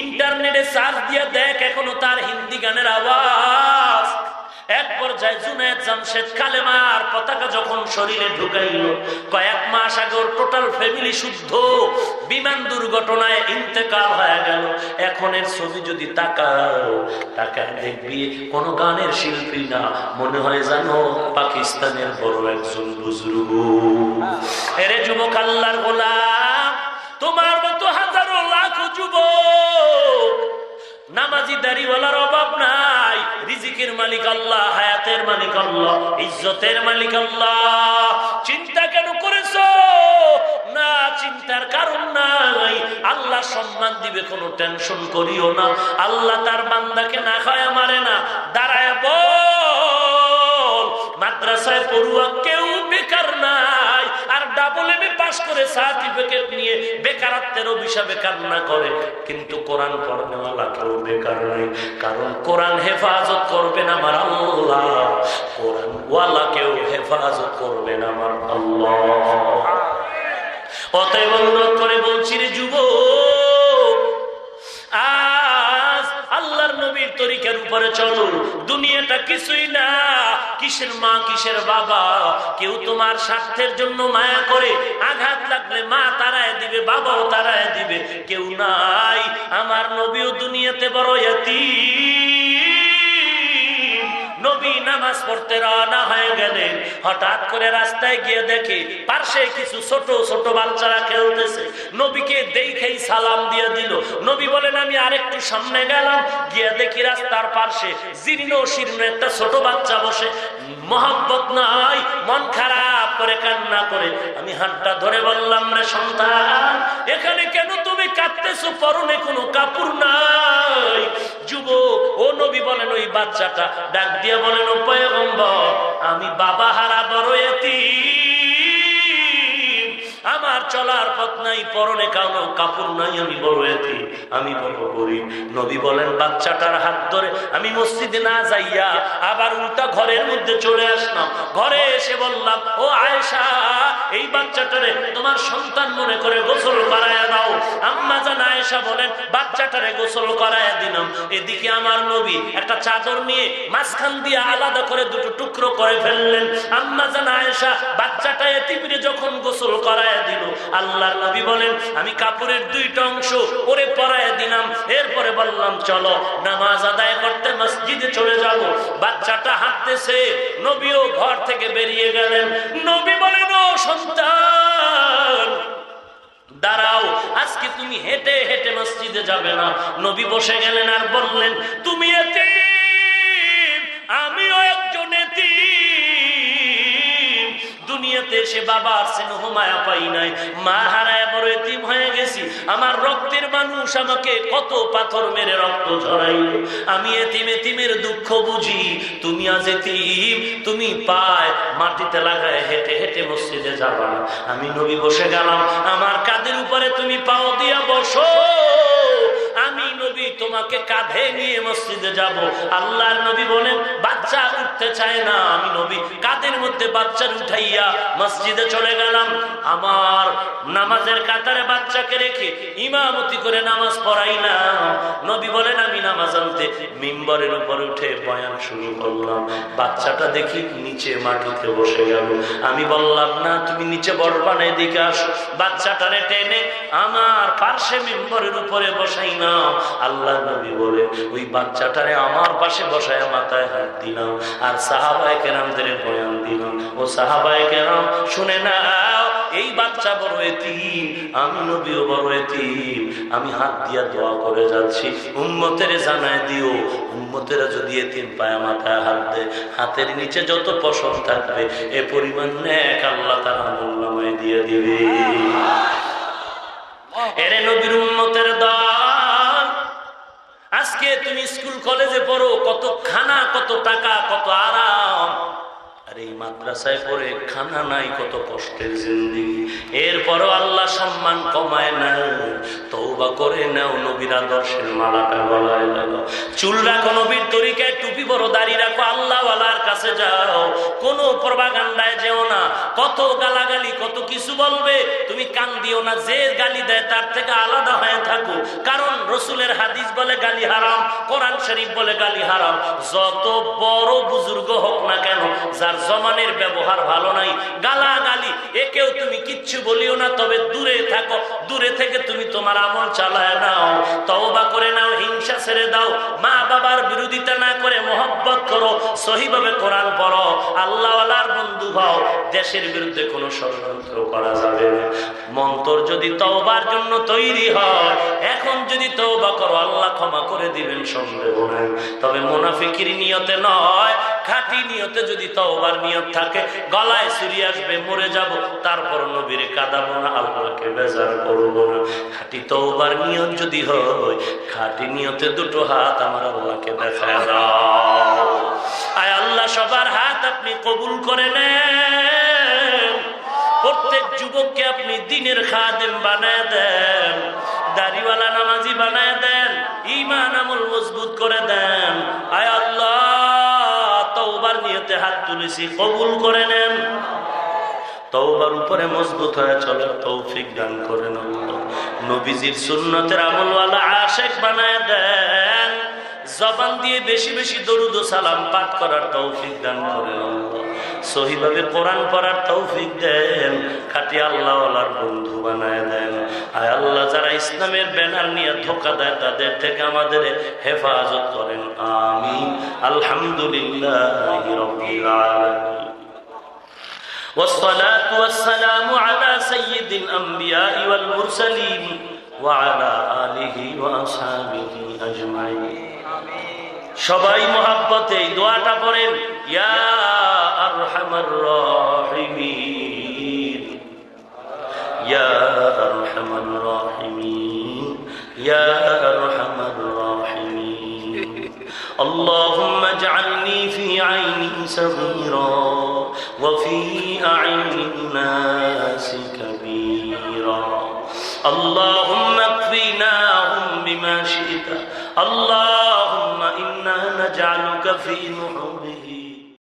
ইন্টারনেটে সার্চ দিয়ে দেখ, এখনো তার হিন্দি গানের আওয়াজ। এক পর্যায়ে জুনায়েদ জামশেদ কালেমার পতাকা যখন শরীরে ঢুকাইল, কয়েক মাস আগে ওর টোটাল ফ্যামিলি শুদ্ধ বিমান দুর্ঘটনায় ইন্তেকাল হয়ে গেল। এখন এর ছবি যদি তাকাও, তাকায় দেখবি কোন গানের শিল্পী না, মনে হয় জানো পাকিস্তানের বড় একজন বুজুর্গ। এরে যুবক আল্লাহর গোলাম, তোমার মতো হাজারো লাখো যুবক, নামাজি দাড়িওয়ালার অভাব নাই। রিজিকের মালিক আল্লাহ, হায়াতের মালিক আল্লাহ, ইজ্জতের মালিক আল্লাহ। চিন্তা কেন করেছো? না, চিন্তার কারণ নাই। আল্লাহ সম্মান দিবে, কোনো টেনশন করিও না। আল্লাহ তার বান্দাকে না খায় মারে না। দাঁড়ায় বল, মাদ্রাসায় পড়ুয়া কেউ বেকার নাই। আর ডাবল এমএ পাস করে সার্টিফিকেট নিয়ে বেকারত্বের অভিশাপে কান্না করে, কিন্তু কোরআন পড়নেওয়ালা কেউ বেকার নাই। কারণ কোরআন হেফাজত করবেন আমার আল্লাহ, কোরআন ওয়ালা কেউ হেফাজত করবেন আমার আল্লাহ। অতএব অনুরোধ করে বলছি রে যুবক, আজ আল্লাহর নবীর তরিকার উপরে চলো। দুনিয়াটা কিছুই না, কিসের মা কিসের বাবা। কেউ তোমার স্বার্থের জন্য মায়া করে, আঘাত লাগলে মা তারায় দিবে, বাবাও তারায় দিবে, কেউ নাই। আমার নবীও দুনিয়াতে বড় ইয়াতীম। নবী নামাজ পড়তে রওনা হয়ে গেলেন, হঠাৎ করে রাস্তায় গিয়ে দেখে পাশে কিছু ছোট ছোট বাচ্চারা খেলতেছে। নবীকে দেখেই সালাম দিয়ে দিল। নবী বলেন, আমি আরেকটু সামনে গেলাম, গিয়ে দেখি রাস্তার পাশে জীর্ণ শীর্ণ একটা ছোট বাচ্চা বসে, মহব্বত নাই, মন খারাপ করে কান্না করে। আমি হাতটা ধরে বললাম, রে সন্তান, এখানে কেন তুমি কাঁদতেছো? পরনে কোনো কাপড় নাই। যুবক, ও নবী বলেন, ওই বাচ্চাটা ডাক দিয়ে বলেন, ও পয়গম্বর, আমি বাবা হারা বড় এতিম, আমার চলার পথ নাই, পরনে কানো কাপড় নাই, আমি বড় এতিম, আমি বড় গরিব। নবী বলেন, বাচ্চাটার হাত ধরে আমি মসজিদে না যাইয়া আবার উল্টা ঘরের মধ্যে চলে আসলাম। ঘরে এসে বললাম, ও আয়েশা, এই বাচ্চাটারে তোমার সন্তান মনে করে গোসল করায়া দাও। আম্মা জান আয়েশা বলেন, বাচ্চাটারে গোসল করায়া দিলাম। এদিকে আমার নবী একটা চাদর নিয়ে মাঝখান দিয়ে আলাদা করে দুটো টুকরো করে ফেললেন। আম্মা জান আয়েশা বাচ্চাটা এতিমরে যখন গোসল করায়া দিল, আল্লাহর নবী বলেন, আমি কাপড়ের দুইটা অংশ ওরে পরায়া দিলাম। এরপরে বললাম, চলো নামাজ আদায় করতে মসজিদে চলে যাব। বাচ্চাটা হাঁটতেছে, নবীও ঘর থেকে বেরিয়ে গেলেন। নবী বলেন, ও সন্তান, দাঁড়াও, আজকে তুমি হেঁটে হেঁটে মসজিদে যাবে না। নবী বসে গেলেন আর বললেন, তুমি এতিম, আমিও একজন এতিম। দুনিয়াতে এসে বাবার স্নেহ মায়া পাই নাই, মা হারায় বড় এতিম হয়ে গেছি। আমার রক্তের মানুষ আমাকে কত পাথর মেরে রক্ত ঝরাইল। আমি এতিম, এতিমের দুঃখ বুঝি। তুমি আজ এতিম, তুমি পায় মাটিতে লাগায় হেঁটে হেঁটে মসজিদে যাবা। আমি নবী বসে গেলাম, আমার কাঁধের উপরে তুমি পাও দিয়া বসো। আমি নবী তোমাকে কাঁধে নিয়ে মসজিদে যাব। আল্লাহর নবী বলেন, বাচ্চা উঠতে চায় না। আমি নবী কাঁধের মধ্যে বাচ্চার উঠাইয়া মসজিদে চলে গেলাম। আমার নামাজের কাতারে বাচ্চাকে রেখে ইমামতি করে নামাজ পড়াই না। নবী বলেন, আমি নামাজ আনতে মিম্বরের উপর উঠে বয়ান শুরু করলাম। বাচ্চাটা দেখি নিচে মাটিতে বসে গেল। আমি বললাম, না, তুমি নিচে বসবা না, এদিকে আসো। বাচ্চাটারে টেনে আমার পার্শ্বে মিম্বরের উপরে বসাই না। আল্লাহ নবী বলে, ওই বাচ্চাটারে আমার পাশে বসায় মাথায় হাত দিলাম আর সাহাবায়ে কেরামদের বয়ান দিলাম। ও সাহাবায়ে কেরাম, শুনে নাও, এই বাচ্চা বড় এতিম, আমি নবীও বড় এতিম। আমি হাত দিয়া দোয়া করে যাচ্ছি, উম্মতের জানায় দিও, উম্মতেরা যদি এতিম পায় মাথায় হাত দেয়, হাতের নিচে যত পশম থাকবে এ পরিমাণ নেক আল্লাহ তাআলা আমলনামায় দিয়ে দিবে। এরে নবীর উম্মতের দল, আজকে তুমি স্কুল কলেজে পড়ো, কত খানা, কত টাকা, কত আরাম। আর এই মাদ্রাসায় পড়ে খানা নাই, কত কষ্টের জিন্দেগি। এরপরও আল্লাহ সম্মান কমায় না। তওবা করে নাও, নবীর আদর্শের মালাটা গলায় লাগাও। চুল রাখো নবীর তরিকায়, টুপি বড় দাড়ি রাখো, আল্লাহওয়ালার কাছে যাও। কোনো প্রপাগান্ডায় যেও না। কত গালাগালি, কত কিছু বলবে, তুমি কান দিও না। যে গালি দেয় তার থেকে আলাদা হয়ে থাকো। কারণ রসুলের হাদিস বলে গালি হারাম, কোরআন শরীফ বলে গালি হারাম। যত বড় বুজুর্গ হোক না কেন, যার জমানের ব্যবহার ভালো নাই, গালাগালি একেও তুমি কিচ্ছু বলিও না। তবে দূরে থাকো, দূরে থেকে তুমি তোমার আমল চালায় নাও, তওবা করে নাও, হিংসা ছেড়ে দাও, মা বাবার বিরোধিতা না করে মহব্বত করো, সহিভাবে কোরআন পড়ো, আল্লাহওয়ালার বন্ধু হও। দেশে দেশের বিরুদ্ধে কোনো ষড়যন্ত্র করা যাবে না। মন্তর যদি তওবার জন্য তৈরি হয়, এখন যদি তওবা করো আল্লাহ ক্ষমা করে দিবেন, সন্দেহ নাই। তবে মুনাফিকির নিয়তে নয়, খাঁটি নিয়তে যদি তওবার নিয়ত থাকে, গলায় ছুরি আসবে, মরে যাব, তারপর নবীরে কাঁদাবো না, আল্লাহকে বেজার করবো না। খাঁটি তওবার নিয়ত যদি হয়, খাঁটি নিয়তে দুটো হাত আমার আল্লাহকে দেখায় দাও। আয় আল্লাহ, সবার হাত আপনি কবুল করে নেন। প্রত্যেক যুবককে আপনি দ্বীনের খাদেম বানায় দেন, দাড়িওয়ালা নামাজি বানায় দেন, ঈমান আমল মজবুত করে দেন। আয় আল্লাহ, তওবার নিয়তে হাত তুলেছি, কবুল করে নেন। তওবার উপরে মজবুত হয়ে চলার তৌফিক দান করেন আল্লাহ। নবীজির সুন্নতের আমলওয়ালা আশিক বানায় দেন। জবান দিয়ে বেশি বেশি দরুদ ও সালাম পাঠ করার তৌফিক দান করেন আল্লাহ। সহিভাবে কোরআন পড়ার তৌফিক দেন। খাঁটি আল্লাহওয়ালার বন্ধু বানায় দেন। আয় আল্লাহ, যারা ইসলামের ব্যানার নিয়ে ধোঁকা দেয় তাদের থেকে আমাদের হেফাজত করেন, আমিন। আলহামদুলিল্লাহি রাব্বিল আলামিন। والصلاة والسلام على سيد الأنبياء والمرسلين وعلى آله وأصحابه أجمعين। সবাই মহব্বতে এই দোয়াটা পড়েন, ইয়া আরহামার রাহিমিন, ইয়া আরহামার রাহিমিন, ইয়া আরহামার রাহিমিন। اللهم اجعلني في عيني صغيرا وفي أعين الناس كبيرا. اللهم اكفناهم بما شئت. اللهم إنا نجعلك في نحورهم